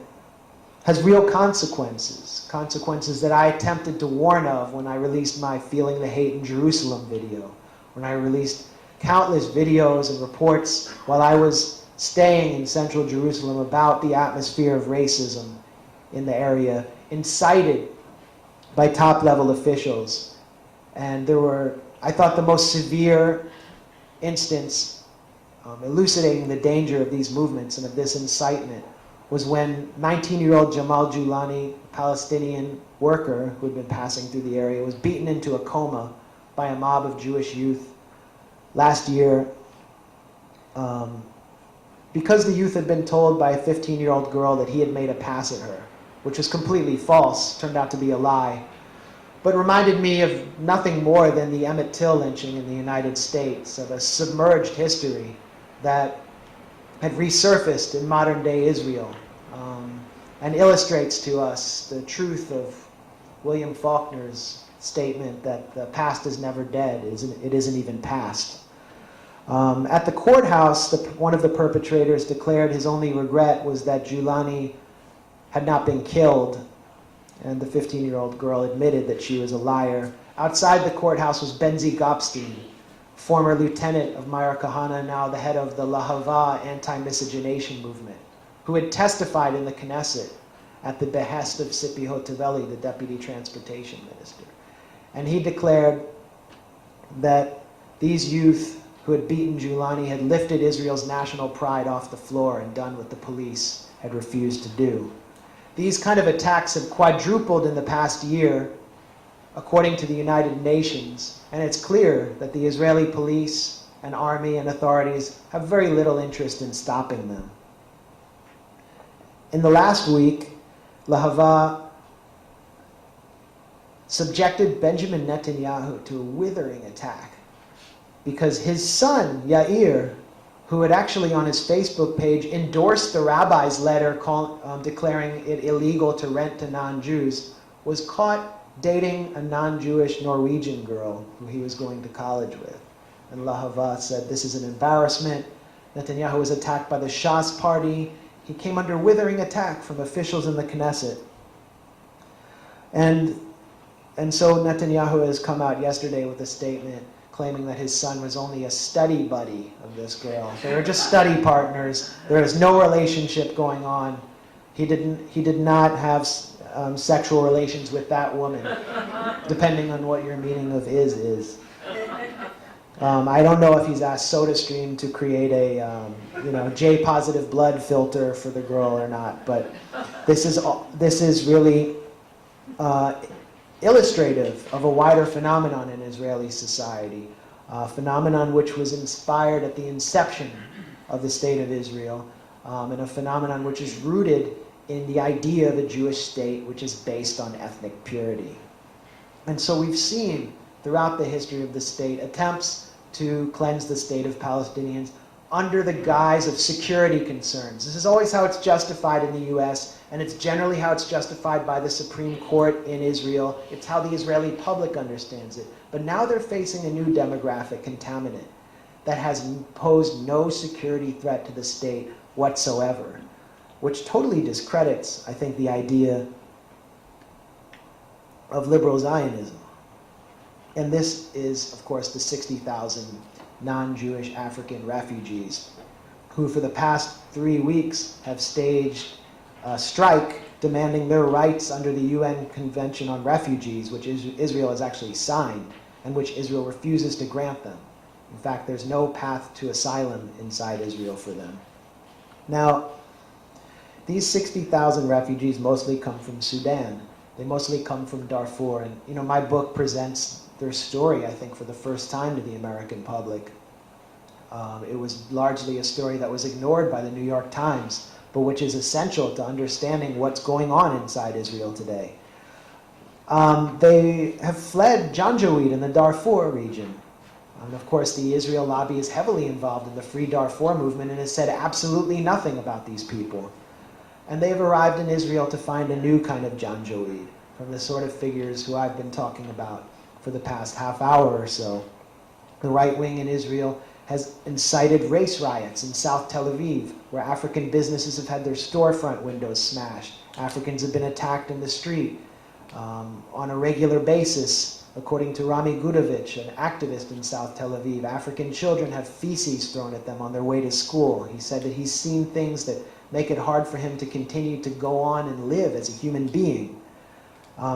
has real consequences, consequences that I attempted to warn of when I released my Feeling the Hate in Jerusalem video, when I released countless videos and reports while I was staying in central Jerusalem about the atmosphere of racism in the area, incited by top-level officials. And there were, I thought, the most severe instance elucidating the danger of these movements and of this incitement was when 19-year-old Jamal Julani, a Palestinian worker who had been passing through the area, was beaten into a coma by a mob of Jewish youth last year because the youth had been told by a 15-year-old girl that he had made a pass at her, which was completely false, turned out to be a lie, but reminded me of nothing more than the Emmett Till lynching in the United States, of a submerged history that had resurfaced in modern-day Israel, and illustrates to us the truth of William Faulkner's statement that the past is never dead, it isn't even past. At the courthouse, one of the perpetrators declared his only regret was that Julani had not been killed, and the 15-year-old girl admitted that she was a liar. Outside the courthouse was Benzi Gopstein, former lieutenant of Meir Kahana, now the head of the Lahava anti-miscegenation movement, who had testified in the Knesset at the behest of Tzipi Hotovely, the deputy transportation minister. And he declared that these youth who had beaten Julani had lifted Israel's national pride off the floor and done what the police had refused to do. These kind of attacks have quadrupled in the past year, according to the United Nations, and it's clear that the Israeli police and army and authorities have very little interest in stopping them. In the last week, Lahava subjected Benjamin Netanyahu to a withering attack because his son, Yair, who had actually on his Facebook page endorsed the rabbi's letter declaring it illegal to rent to non-Jews, was caught dating a non-Jewish Norwegian girl who he was going to college with. And Lahava said, "This is an embarrassment." Netanyahu was attacked by the Shas party. He came under withering attack from officials in the Knesset. And so Netanyahu has come out yesterday with a statement claiming that his son was only a study buddy of this girl. They were just study partners. There is no relationship going on. He did not have sexual relations with that woman, depending on what your meaning of is. I don't know if he's asked SodaStream to create a J-positive blood filter for the girl or not, but this is really illustrative of a wider phenomenon in Israeli society, a phenomenon which was inspired at the inception of the State of Israel, and a phenomenon which is rooted in the idea of a Jewish state which is based on ethnic purity. And so we've seen throughout the history of the state attempts to cleanse the state of Palestinians under the guise of security concerns. This is always how it's justified in the US, and it's generally how it's justified by the Supreme Court in Israel. It's how the Israeli public understands it. But now they're facing a new demographic contaminant that has posed no security threat to the state whatsoever, which totally discredits, I think, the idea of liberal Zionism. And this is, of course, the 60,000 non-Jewish African refugees who for the past 3 weeks have staged a strike demanding their rights under the UN Convention on Refugees, which Israel has actually signed, and which Israel refuses to grant them. In fact, there's no path to asylum inside Israel for them. Now, these 60,000 refugees mostly come from Sudan. They mostly come from Darfur. And my book presents their story, I think, for the first time to the American public. It was largely a story that was ignored by the New York Times, but which is essential to understanding what's going on inside Israel today. They have fled Janjaweed in the Darfur region. And of course, the Israel lobby is heavily involved in the Free Darfur movement and has said absolutely nothing about these people. And they've arrived in Israel to find a new kind of Janjaweed, from the sort of figures who I've been talking about for the past half hour or so. The right wing in Israel has incited race riots in South Tel Aviv, where African businesses have had their storefront windows smashed. Africans have been attacked in the street on a regular basis. According to Rami Gudovich, an activist in South Tel Aviv, African children have feces thrown at them on their way to school. He said that he's seen things that make it hard for him to continue to go on and live as a human being.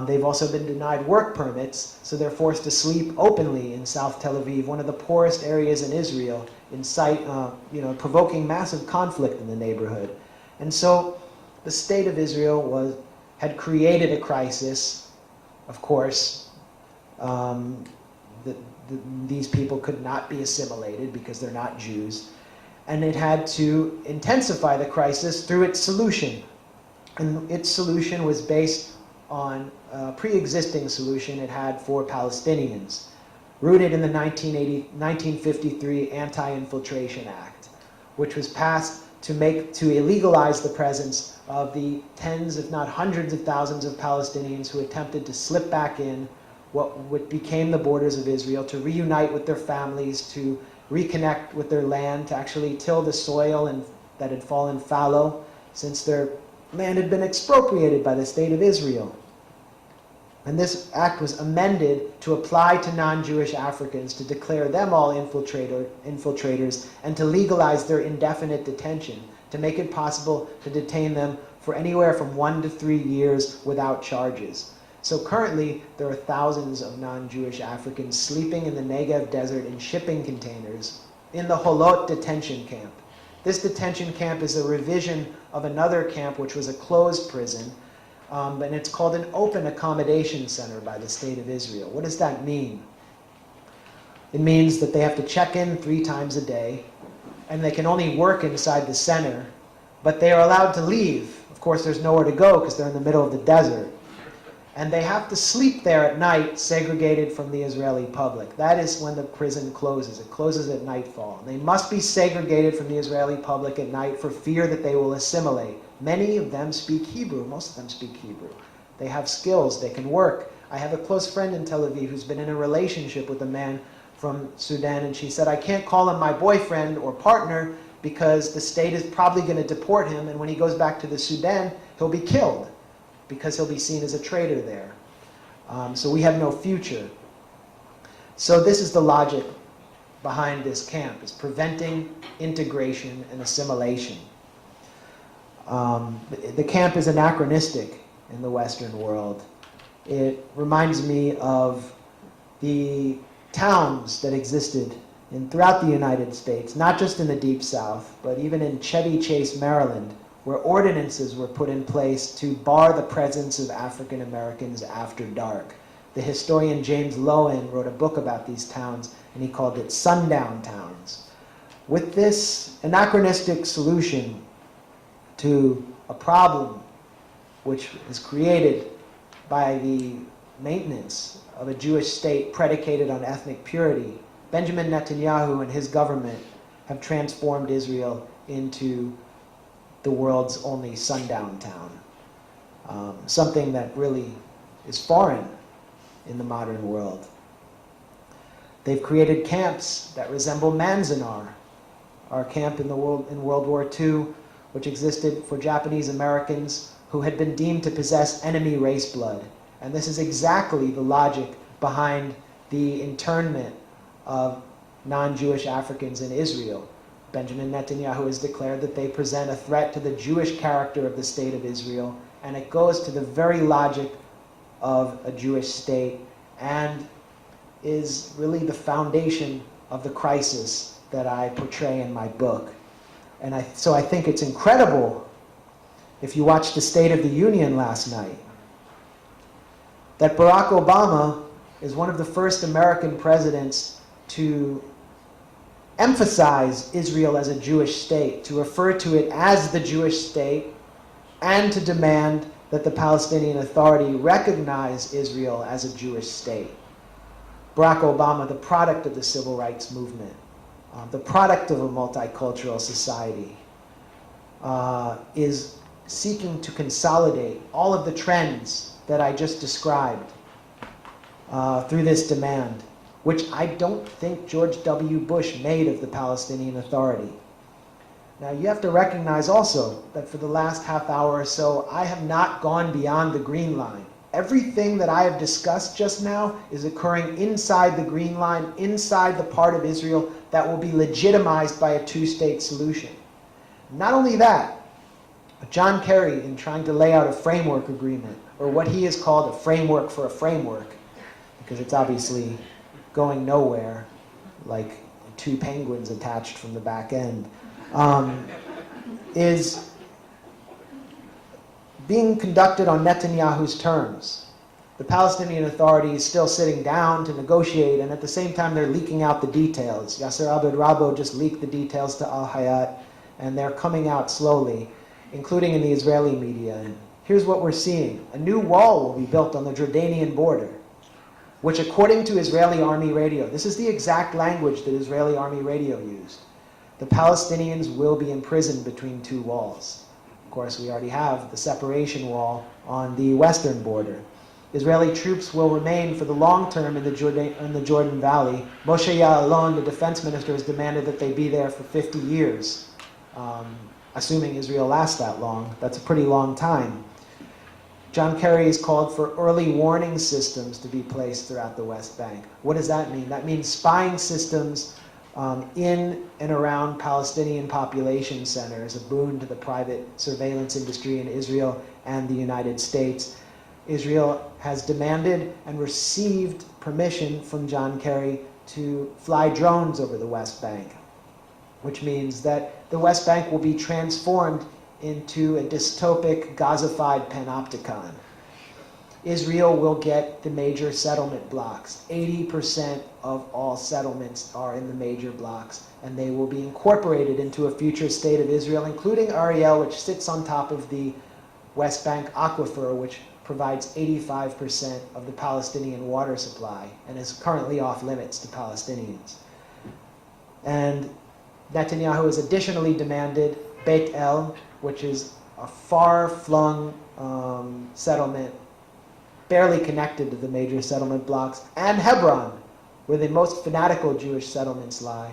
They've also been denied work permits, so they're forced to sleep openly in South Tel Aviv, one of the poorest areas in Israel, provoking massive conflict in the neighborhood. And so the state of Israel had created a crisis. Of course, these people could not be assimilated because they're not Jews. And it had to intensify the crisis through its solution. And its solution was based on a pre-existing solution it had for Palestinians, rooted in the 1953 Anti-Infiltration Act, which was passed to illegalize the presence of the tens, if not hundreds of thousands of Palestinians who attempted to slip back in what became the borders of Israel, to reunite with their families, to reconnect with their land, to actually till the soil that had fallen fallow since their land had been expropriated by the State of Israel. And this act was amended to apply to non-Jewish Africans, to declare them all infiltrators, and to legalize their indefinite detention, to make it possible to detain them for anywhere from 1 to 3 years without charges. So currently, there are thousands of non-Jewish Africans sleeping in the Negev desert in shipping containers in the Holot detention camp. This detention camp is a revision of another camp, which was a closed prison, and it's called an open accommodation center by the State of Israel. What does that mean? It means that they have to check in 3 times a day, and they can only work inside the center, but they are allowed to leave. Of course, there's nowhere to go because they're in the middle of the desert. And they have to sleep there at night, segregated from the Israeli public. That is when the prison closes. It closes at nightfall. They must be segregated from the Israeli public at night for fear that they will assimilate. Many of them speak Hebrew. Most of them speak Hebrew. They have skills. They can work. I have a close friend in Tel Aviv who's been in a relationship with a man from Sudan, and she said, I can't call him my boyfriend or partner because the state is probably going to deport him, and when he goes back to the Sudan, he'll be killed, because he'll be seen as a traitor there. So we have no future. So this is the logic behind this camp, is preventing integration and assimilation. The camp is anachronistic in the Western world. It reminds me of the towns that existed throughout the United States, not just in the Deep South, but even in Chevy Chase, Maryland, where ordinances were put in place to bar the presence of African Americans after dark. The historian James Loathing wrote a book about these towns, and he called it sundown towns. With this anachronistic solution to a problem which is created by the maintenance of a Jewish state predicated on ethnic purity, Benjamin Netanyahu and his government have transformed Israel into the world's only sundown town, something that really is foreign in the modern world. They've created camps that resemble Manzanar, our camp in World War II, which existed for Japanese Americans who had been deemed to possess enemy race blood. And this is exactly the logic behind the internment of non-Jewish Africans in Israel. Benjamin Netanyahu has declared that they present a threat to the Jewish character of the state of Israel, and it goes to the very logic of a Jewish state and is really the foundation of the crisis that I portray in my book. And so I think it's incredible, if you watched the State of the Union last night, that Barack Obama is one of the first American presidents to emphasize Israel as a Jewish state, to refer to it as the Jewish state, and to demand that the Palestinian Authority recognize Israel as a Jewish state. Barack Obama, the product of the civil rights movement, the product of a multicultural society, is seeking to consolidate all of the trends that I just described through this demand, which I don't think George W. Bush made of the Palestinian Authority. Now, you have to recognize also that for the last half hour or so, I have not gone beyond the green line. Everything that I have discussed just now is occurring inside the green line, inside the part of Israel that will be legitimized by a two-state solution. Not only that, but John Kerry, in trying to lay out a framework agreement, or what he has called a framework for a framework, because it's obviously going nowhere, like two penguins attached from the back end, is being conducted on Netanyahu's terms. The Palestinian Authority is still sitting down to negotiate, and at the same time they're leaking out the details. Yasser Abed-Rabo just leaked the details to Al-Hayat, and they're coming out slowly, including in the Israeli media. And here's what we're seeing. A new wall will be built on the Jordanian border, which, according to Israeli Army radio, this is the exact language that Israeli Army radio used, the Palestinians will be imprisoned between two walls. Of course, we already have the separation wall on the western border. Israeli troops will remain for the long term in the Jordan Valley. Moshe Ya'alon, the defense minister, has demanded that they be there for 50 years. Assuming Israel lasts that long, that's a pretty long time. John Kerry has called for early warning systems to be placed throughout the West Bank. What does that mean? That means spying systems in and around Palestinian population centers, a boon to the private surveillance industry in Israel and the United States. Israel has demanded and received permission from John Kerry to fly drones over the West Bank, which means that the West Bank will be transformed into a dystopic, Gazified panopticon. Israel will get the major settlement blocks. 80% of all settlements are in the major blocks, and they will be incorporated into a future state of Israel, including Ariel, which sits on top of the West Bank aquifer, which provides 85% of the Palestinian water supply and is currently off limits to Palestinians. And Netanyahu has additionally demanded Beit El, which is a far-flung settlement barely connected to the major settlement blocks, and Hebron, where the most fanatical Jewish settlements lie.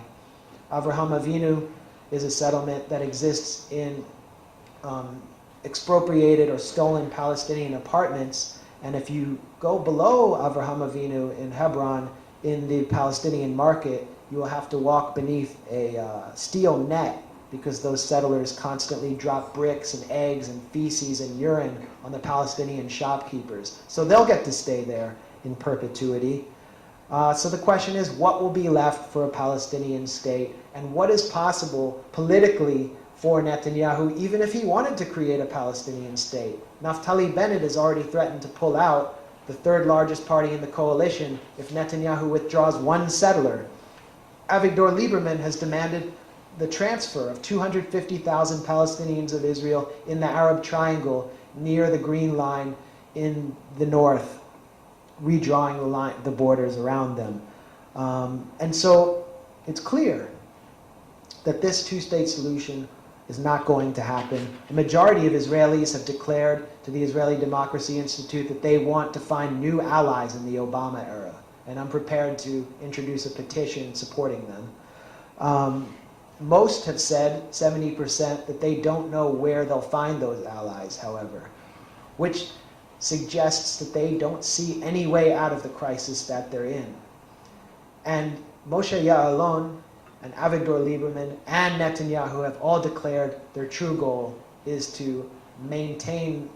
Avraham Avinu is a settlement that exists in expropriated or stolen Palestinian apartments, and if you go below Avraham Avinu in Hebron, in the Palestinian market, you will have to walk beneath a steel net, because those settlers constantly drop bricks and eggs and feces and urine on the Palestinian shopkeepers. So they'll get to stay there in perpetuity. So the question is, what will be left for a Palestinian state, and what is possible politically for Netanyahu, even if he wanted to create a Palestinian state? Naftali Bennett has already threatened to pull out, the third largest party in the coalition, if Netanyahu withdraws one settler. Avigdor Lieberman has demanded the transfer of 250,000 Palestinians of Israel in the Arab Triangle near the Green Line in the north, redrawing the borders around them. And so it's clear that this two-state solution is not going to happen. The majority of Israelis have declared to the Israeli Democracy Institute that they want to find new allies in the Obama era. And I'm prepared to introduce a petition supporting them. Most have said, 70%, that they don't know where they'll find those allies, however, which suggests that they don't see any way out of the crisis that they're in. And Moshe Ya'alon and Avigdor Lieberman and Netanyahu have all declared their true goal is to maintain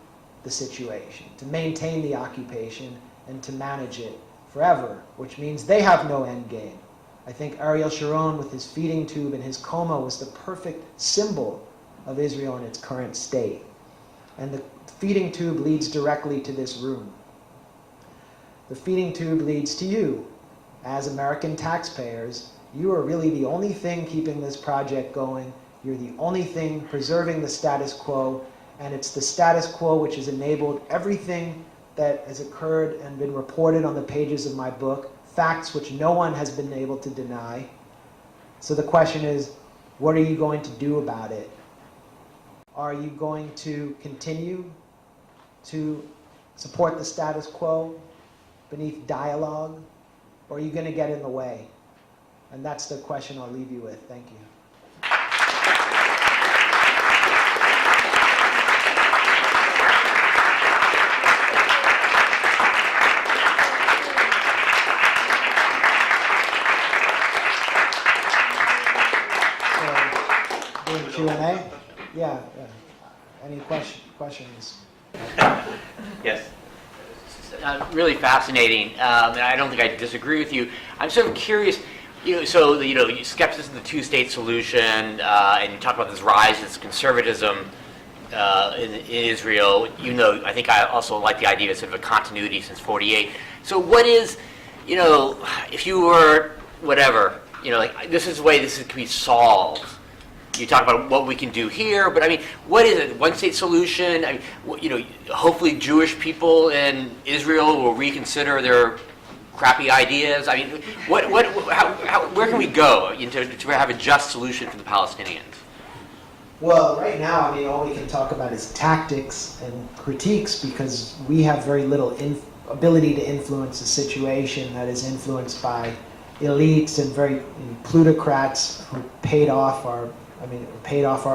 the situation, to maintain the occupation, and to manage it forever, which means they have no end game. I think Ariel Sharon, with his feeding tube and his coma, was the perfect symbol of Israel in its current state. And the feeding tube leads directly to this room. The feeding tube leads to you. As American taxpayers, you are really the only thing keeping this project going. You're the only thing preserving the status quo, and it's the status quo which has enabled everything that has occurred and been reported on the pages of my book, facts which no one has been able to deny. So the question is, what are you going to do about it? Are you going to continue to support the status quo beneath dialogue, or are you going to get in the way? And that's the question I'll leave you with. Thank you. Q&A? Yeah. Any questions? Yes. Really fascinating, and I don't think I disagree with you. I'm sort of curious, skepticism of the two-state solution, and you talk about this rise in this conservatism in Israel. I think I also like the idea of sort of a continuity since '48. So what is, if you were whatever, this is the way this can be solved. You talk about what we can do here, but I mean, what is it? One-state solution? I mean, hopefully Jewish people in Israel will reconsider their crappy ideas. I mean, where can we go to have a just solution for the Palestinians? Well, right now, I mean, all we can talk about is tactics and critiques because we have very little ability to influence a situation that is influenced by elites and very plutocrats who paid off our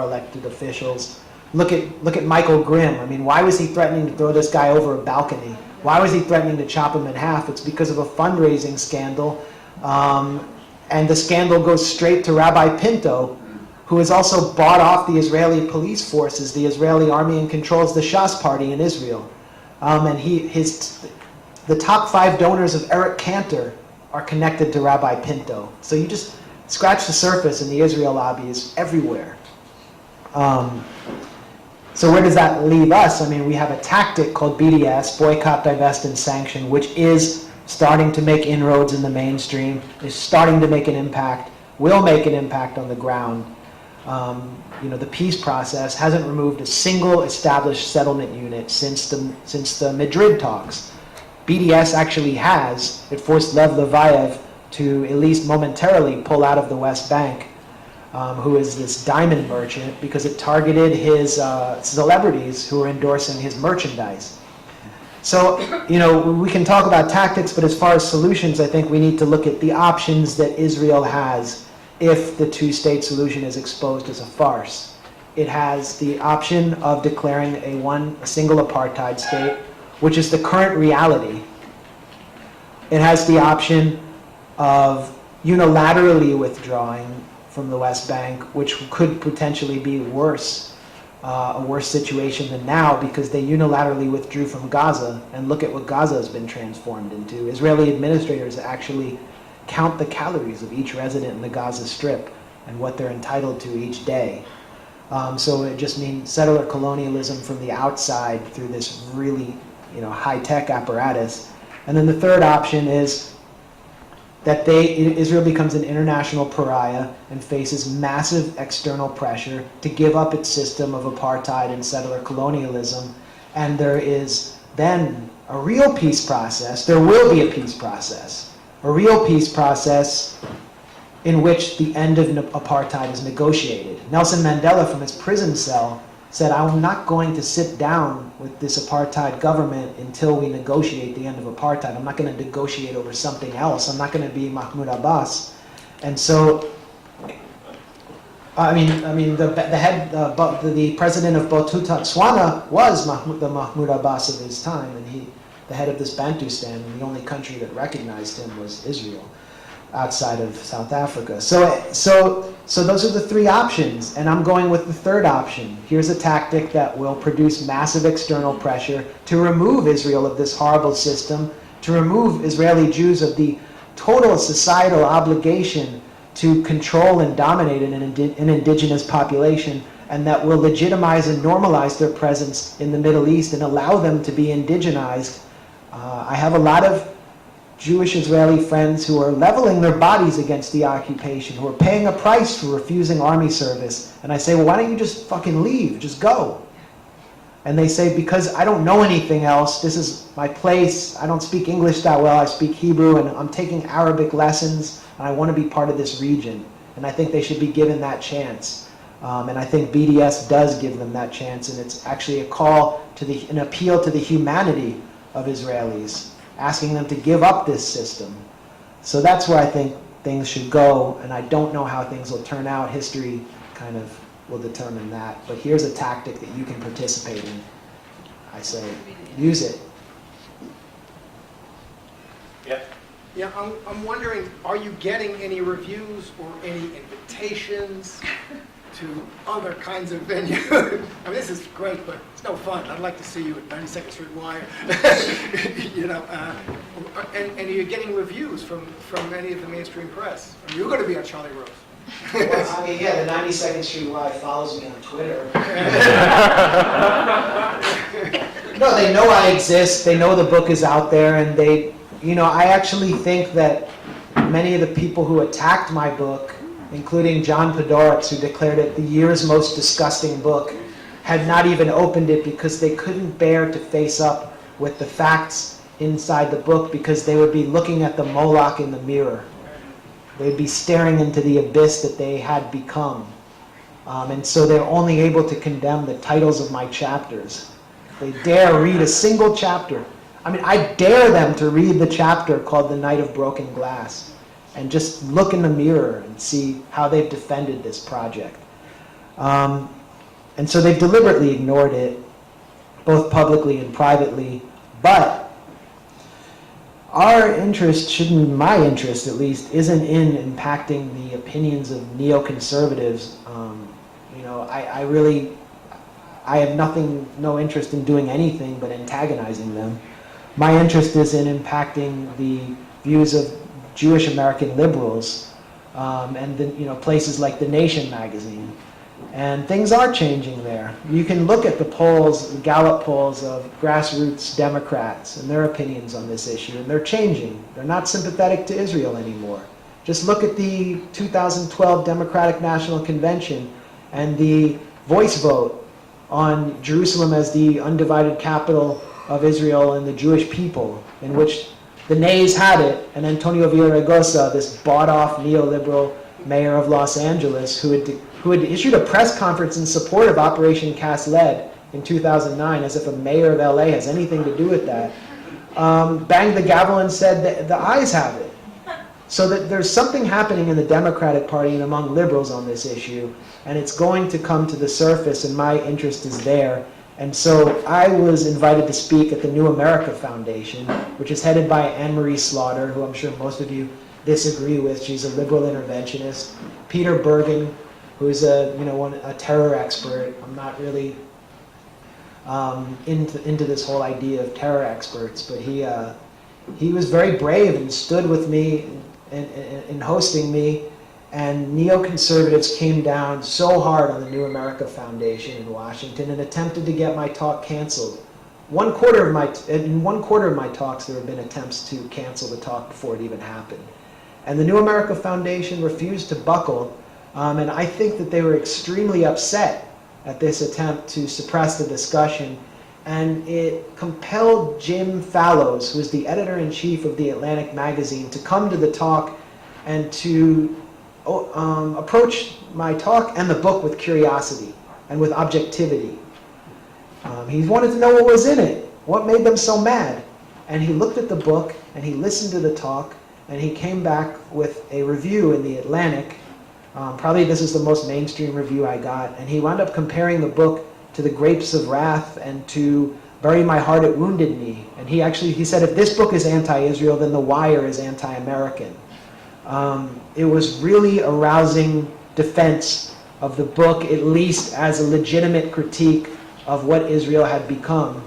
elected officials. Look at Michael Grimm. I mean, why was he threatening to throw this guy over a balcony? Why was he threatening to chop him in half? It's because of a fundraising scandal. And the scandal goes straight to Rabbi Pinto, who has also bought off the Israeli police forces, the Israeli army, and controls the Shas party in Israel. And the top 5 donors of Eric Cantor are connected to Rabbi Pinto. So you just scratch the surface, and the Israel lobby is everywhere. So where does that leave us? I mean, we have a tactic called BDS, boycott, divest, and sanction, which is starting to make inroads in the mainstream, is starting to make an impact, will make an impact on the ground. The peace process hasn't removed a single established settlement unit since the Madrid talks. BDS actually has. It forced Lev Levayev to at least momentarily pull out of the West Bank, who is this diamond merchant, because it targeted his celebrities who were endorsing his merchandise. So, we can talk about tactics, but as far as solutions, I think we need to look at the options that Israel has if the two-state solution is exposed as a farce. It has the option of declaring a single apartheid state, which is the current reality. It has the option of unilaterally withdrawing from the West Bank, which could potentially be worse a worse situation than now because they unilaterally withdrew from Gaza, and look at what Gaza has been transformed into. Israeli administrators actually count the calories of each resident in the Gaza Strip and what they're entitled to each day. So it just means settler colonialism from the outside through this really, high-tech apparatus. And then the third option is that Israel becomes an international pariah and faces massive external pressure to give up its system of apartheid and settler colonialism. And there is then a real peace process. There will be a peace process. A real peace process in which the end of apartheid is negotiated. Nelson Mandela, from his prison cell, said, I'm not going to sit down with this apartheid government until we negotiate the end of apartheid. I'm not going to negotiate over something else. I'm not going to be Mahmoud Abbas. And so, the president of Botswana was the Mahmoud Abbas of his time, and the head of this Bantustan, and the only country that recognized him was Israel, outside of South Africa. So those are the three options, and I'm going with the third option. Here's a tactic that will produce massive external pressure to remove Israel of this horrible system, to remove Israeli Jews of the total societal obligation to control and dominate an indigenous population, and that will legitimize and normalize their presence in the Middle East and allow them to be indigenized. I have a lot of Jewish Israeli friends who are leveling their bodies against the occupation, who are paying a price for refusing army service. And I say, well, why don't you just fucking leave? Just go. And they say, because I don't know anything else. This is my place. I don't speak English that well. I speak Hebrew, and I'm taking Arabic lessons, and I want to be part of this region. And I think they should be given that chance. And I think BDS does give them that chance, and it's actually a call to an appeal to the humanity of Israelis, asking them to give up this system. So that's where I think things should go, and I don't know how things will turn out. History kind of will determine that. But here's a tactic that you can participate in. I say, use it. Yeah, I'm wondering, are you getting any reviews or any invitations to other kinds of venues? I mean, this is great, but it's no fun. I'd like to see you at 92nd Street Y. And are you getting reviews from any of the mainstream press? Are you going to be on Charlie Rose? Well, I mean, yeah, the 92nd Street Y follows me on Twitter. No, they know I exist. They know the book is out there, and I actually think that many of the people who attacked my book, including John Podhoretz, who declared it the year's most disgusting book, had not even opened it because they couldn't bear to face up with the facts inside the book, because they would be looking at the Moloch in the mirror. They'd be staring into the abyss that they had become. And so they're only able to condemn the titles of my chapters. If they dare read a single chapter. I mean, I dare them to read the chapter called The Night of Broken Glass and just look in the mirror and see how they've defended this project. And so they've deliberately ignored it, both publicly and privately. But our interest, my interest at least, isn't in impacting the opinions of neoconservatives. I have no interest in doing anything but antagonizing them. My interest is in impacting the views of Jewish American liberals, and places like The Nation magazine. And things are changing there. You can look at the polls, the Gallup polls of grassroots Democrats and their opinions on this issue, and they're changing. They're not sympathetic to Israel anymore. Just look at the 2012 Democratic National Convention and the voice vote on Jerusalem as the undivided capital of Israel and the Jewish people, in which the nays had it, and Antonio Villaraigosa, this bought-off neoliberal mayor of Los Angeles, who had issued a press conference in support of Operation Cast Lead in 2009, as if a mayor of LA has anything to do with that, banged the gavel and said that the ayes have it. So that there's something happening in the Democratic Party and among liberals on this issue, and it's going to come to the surface, and my interest is there. And so I was invited to speak at the New America Foundation, which is headed by Anne-Marie Slaughter, who I'm sure most of you disagree with. She's a liberal interventionist. Peter Bergen, who's a terror expert. I'm not really into this whole idea of terror experts, but he was very brave and stood with me in hosting me. And neoconservatives came down so hard on the New America Foundation in Washington and attempted to get my talk canceled. In 1/4 of my talks, there have been attempts to cancel the talk before it even happened. And the New America Foundation refused to buckle, and I think that they were extremely upset at this attempt to suppress the discussion. And it compelled Jim Fallows, who is the editor-in-chief of the Atlantic magazine, to come to the talk and to approach my talk and the book with curiosity and with objectivity. He wanted to know what was in it, what made them so mad. And he looked at the book, and he listened to the talk, and he came back with a review in the Atlantic. Probably this is the most mainstream review I got. And he wound up comparing the book to The Grapes of Wrath and to Bury My Heart at Wounded Knee. And he said, if this book is anti-Israel, then The Wire is anti-American. It was really a rousing defense of the book, at least as a legitimate critique of what Israel had become.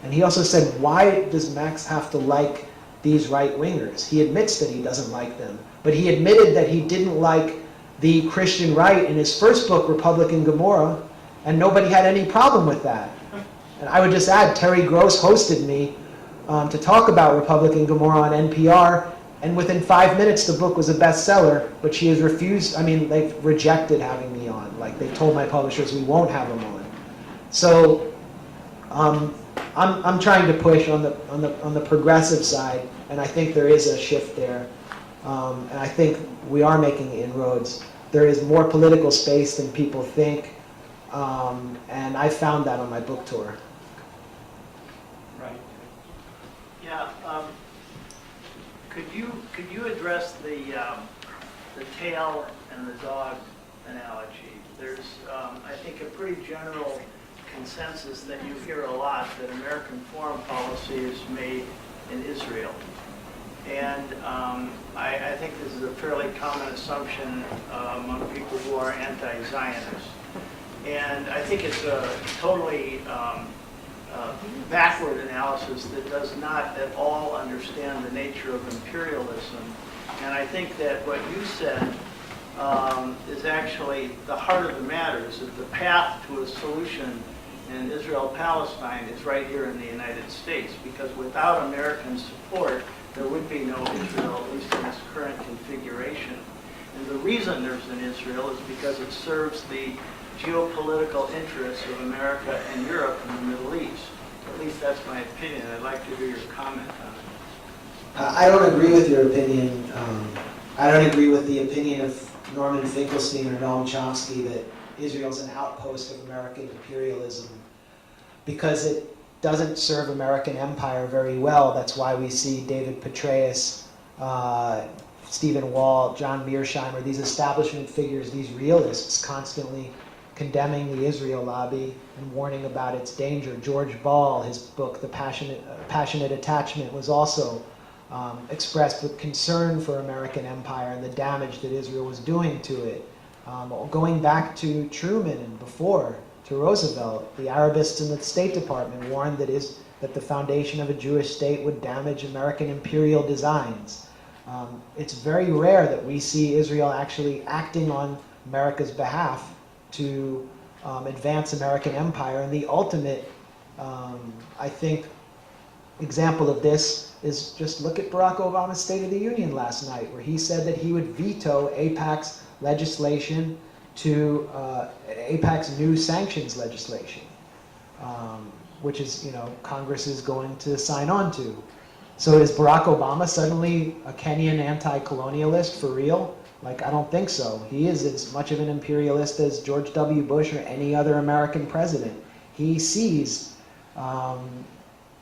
And he also said, why does Max have to like these right-wingers? He admits that he doesn't like them, but he admitted that he didn't like the Christian right in his first book, Republican Gomorrah, and nobody had any problem with that. And I would just add, Terry Gross hosted me to talk about Republican Gomorrah on NPR, and within 5 minutes the book was a bestseller, but she has refused, they've rejected having me on. Like, they told my publishers, we won't have them on. So I'm trying to push on the progressive side, and I think there is a shift there. And I think we are making inroads. There is more political space than people think, and I found that on my book tour. Right. Yeah. Could you address the tail and the dog analogy? There's I think a pretty general consensus that you hear a lot that American foreign policy is made in Israel. And I think this is a fairly common assumption among people who are anti-Zionist. And I think it's a totally backward analysis that does not at all understand the nature of imperialism. And I think that what you said is actually the heart of the matter, is that the path to a solution in Israel-Palestine is right here in the United States, because without American support, there would be no Israel, at least in its current configuration. And the reason there's an Israel is because it serves the geopolitical interests of America and Europe and the Middle East. At least that's my opinion. I'd like to hear your comment on it. I don't agree with your opinion. I don't agree with the opinion of Norman Finkelstein or Noam Chomsky that Israel's an outpost of American imperialism, because it doesn't serve American empire very well. That's why we see David Petraeus, Stephen Wall, John Mearsheimer, these establishment figures, these realists, constantly condemning the Israel lobby and warning about its danger. George Ball, his book, The Passionate Attachment, was also expressed with concern for American empire and the damage that Israel was doing to it. Going back to Truman and before, to Roosevelt, the Arabists in the State Department warned that the foundation of a Jewish state would damage American imperial designs. It's very rare that we see Israel actually acting on America's behalf to advance American empire. And the ultimate, I think, example of this is just look at Barack Obama's State of the Union last night, where he said that he would veto AIPAC's legislation to AIPAC's new sanctions legislation, which is, Congress is going to sign on to. So is Barack Obama suddenly a Kenyan anti-colonialist for real? Like, I don't think so. He is as much of an imperialist as George W. Bush or any other American president. He sees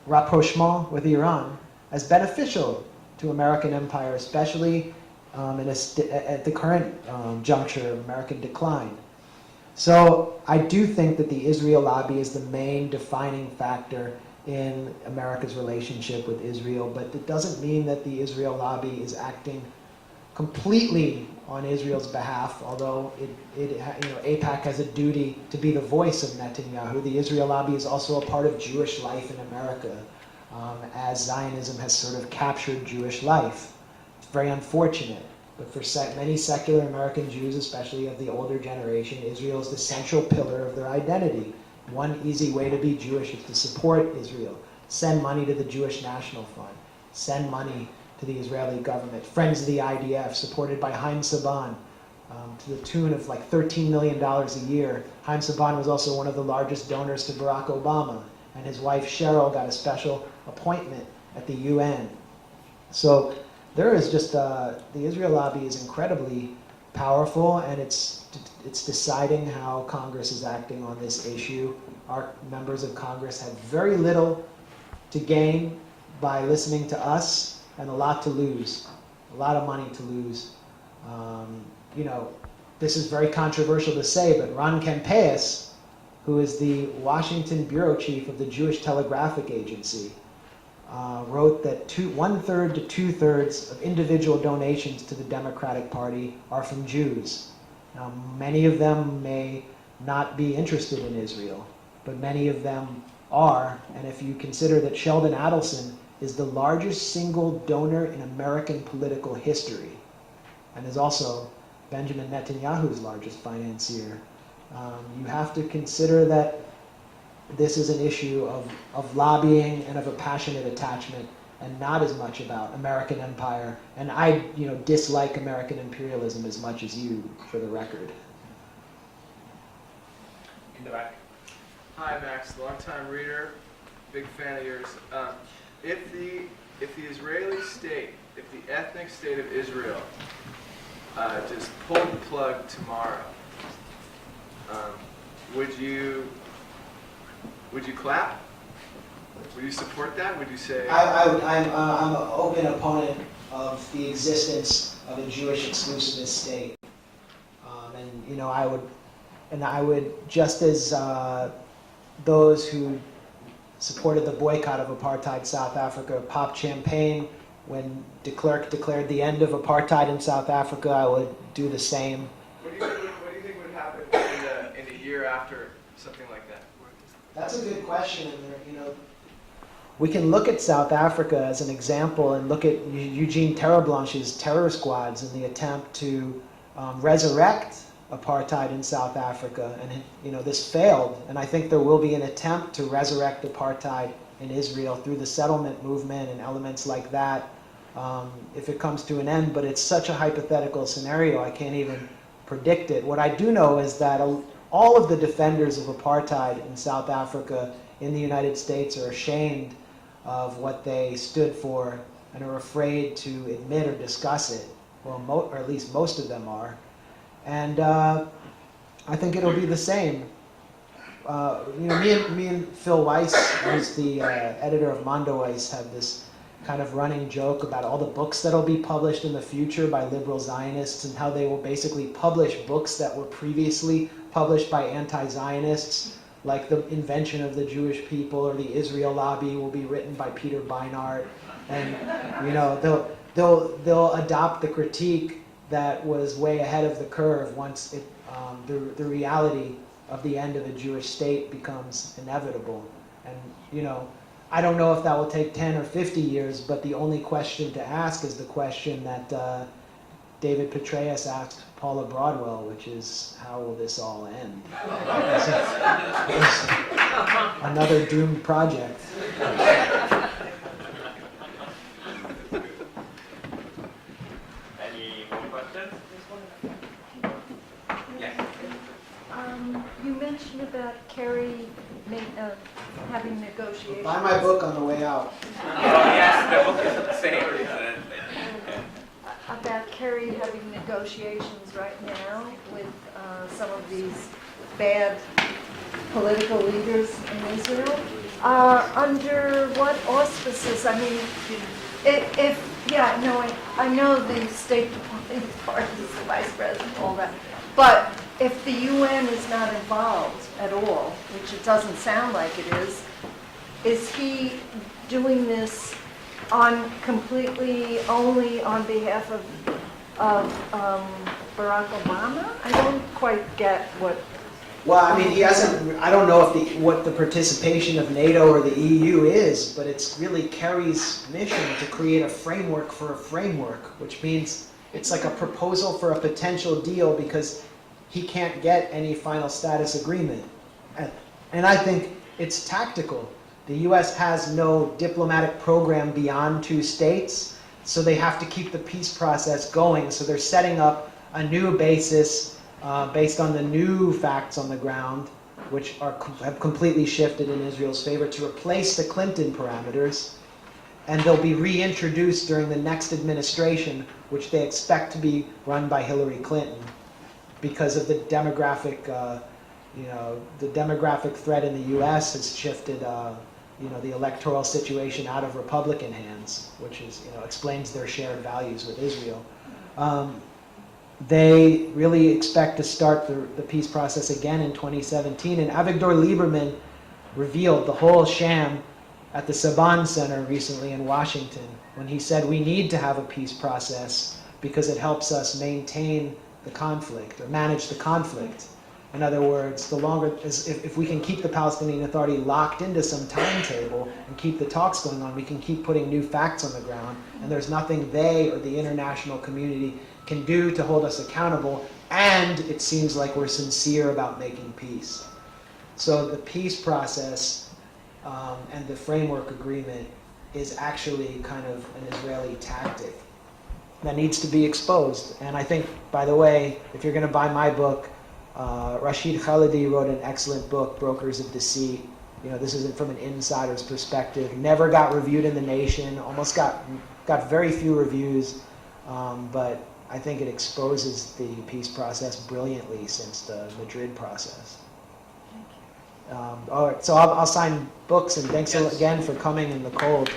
rapprochement with Iran as beneficial to American empire, especially at the current juncture of American decline. So I do think that the Israel lobby is the main defining factor in America's relationship with Israel, but it doesn't mean that the Israel lobby is acting completely on Israel's behalf, although AIPAC has a duty to be the voice of Netanyahu. The Israel lobby is also a part of Jewish life in America, as Zionism has sort of captured Jewish life. It's very unfortunate, but for many secular American Jews, especially of the older generation, Israel is the central pillar of their identity. One easy way to be Jewish is to support Israel. Send money to the Jewish National Fund. Send money to the Israeli government. Friends of the IDF, supported by Haim Saban, to the tune of like $13 million a year. Haim Saban was also one of the largest donors to Barack Obama, and his wife Cheryl got a special appointment at the UN. So there is just, the Israel lobby is incredibly powerful, and it's deciding how Congress is acting on this issue. Our members of Congress have very little to gain by listening to us, and a lot to lose, a lot of money to lose. This is very controversial to say, but Ron Kempeus, who is the Washington bureau chief of the Jewish Telegraphic Agency, wrote that 1/3 to 2/3 of individual donations to the Democratic Party are from Jews. Now, many of them may not be interested in Israel, but many of them are, and if you consider that Sheldon Adelson is the largest single donor in American political history, and is also Benjamin Netanyahu's largest financier. You have to consider that this is an issue of lobbying and of a passionate attachment, and not as much about American empire. And I dislike American imperialism as much as you, for the record. In the back. Hi, Max, long-time reader, big fan of yours. If the Israeli state, if the ethnic state of Israel just pulled the plug tomorrow, would you clap? Would you support that? Would you say? I'm an open opponent of the existence of a Jewish exclusivist state, I would just as those who supported the boycott of apartheid South Africa popped champagne when de Klerk declared the end of apartheid in South Africa, I would do the same. What do you think would happen in a year after something like that? That's a good question. We can look at South Africa as an example and look at Eugene Terreblanche's terror squads in the attempt to resurrect apartheid in South Africa, and this failed, and I think there will be an attempt to resurrect apartheid in Israel through the settlement movement and elements like that, if it comes to an end, but it's such a hypothetical scenario, I can't even predict it. What I do know is that all of the defenders of apartheid in South Africa in the United States are ashamed of what they stood for and are afraid to admit or discuss it, or at least most of them are. And I think it'll be the same. Me and Phil Weiss, who's the editor of Mondo Weiss, have this kind of running joke about all the books that'll be published in the future by liberal Zionists, and how they will basically publish books that were previously published by anti-Zionists, like The Invention of the Jewish People or The Israel Lobby will be written by Peter Beinart, and they'll adopt the critique that was way ahead of the curve once the reality of the end of a Jewish state becomes inevitable. And I don't know if that will take 10 or 50 years, but the only question to ask is the question that David Petraeus asked Paula Broadwell, which is, how will this all end? Another doomed project. You mentioned about Kerry having negotiations. Buy my book on the way out. Oh yes, the book is the same. About Kerry having negotiations right now with some of these bad political leaders in Israel. Under what auspices? I mean, I know the State Department is part of the Vice President, all that, but if the UN is not involved at all, which it doesn't sound like it is he doing this completely only on behalf of of Barack Obama? I don't quite get what. Well, I mean, he hasn't, I don't know if what the participation of NATO or the EU is, but it's really Kerry's mission to create a framework for a framework, which means it's like a proposal for a potential deal because he can't get any final status agreement. And I think it's tactical. The US has no diplomatic program beyond 2 states, so they have to keep the peace process going. So they're setting up a new basis based on the new facts on the ground, which have completely shifted in Israel's favor, to replace the Clinton parameters. And they'll be reintroduced during the next administration, which they expect to be run by Hillary Clinton, because of the demographic, the demographic threat in the U.S. has shifted, the electoral situation out of Republican hands, which is, explains their shared values with Israel. They really expect to start the peace process again in 2017, and Avigdor Lieberman revealed the whole sham at the Saban Center recently in Washington, when he said we need to have a peace process because it helps us maintain the conflict or manage the conflict. In other words, the longer, if we can keep the Palestinian Authority locked into some timetable and keep the talks going on, we can keep putting new facts on the ground, and there's nothing they or the international community can do to hold us accountable, and it seems like we're sincere about making peace. So the peace process and the framework agreement is actually kind of an Israeli tactic that needs to be exposed. And I think, by the way, if you're going to buy my book, Rashid Khalidi wrote an excellent book, Brokers of Deceit. This isn't from an insider's perspective. Never got reviewed in The Nation. Almost got very few reviews, but I think it exposes the peace process brilliantly since the Madrid process. All right, so I'll sign books, and thanks again for coming in the cold.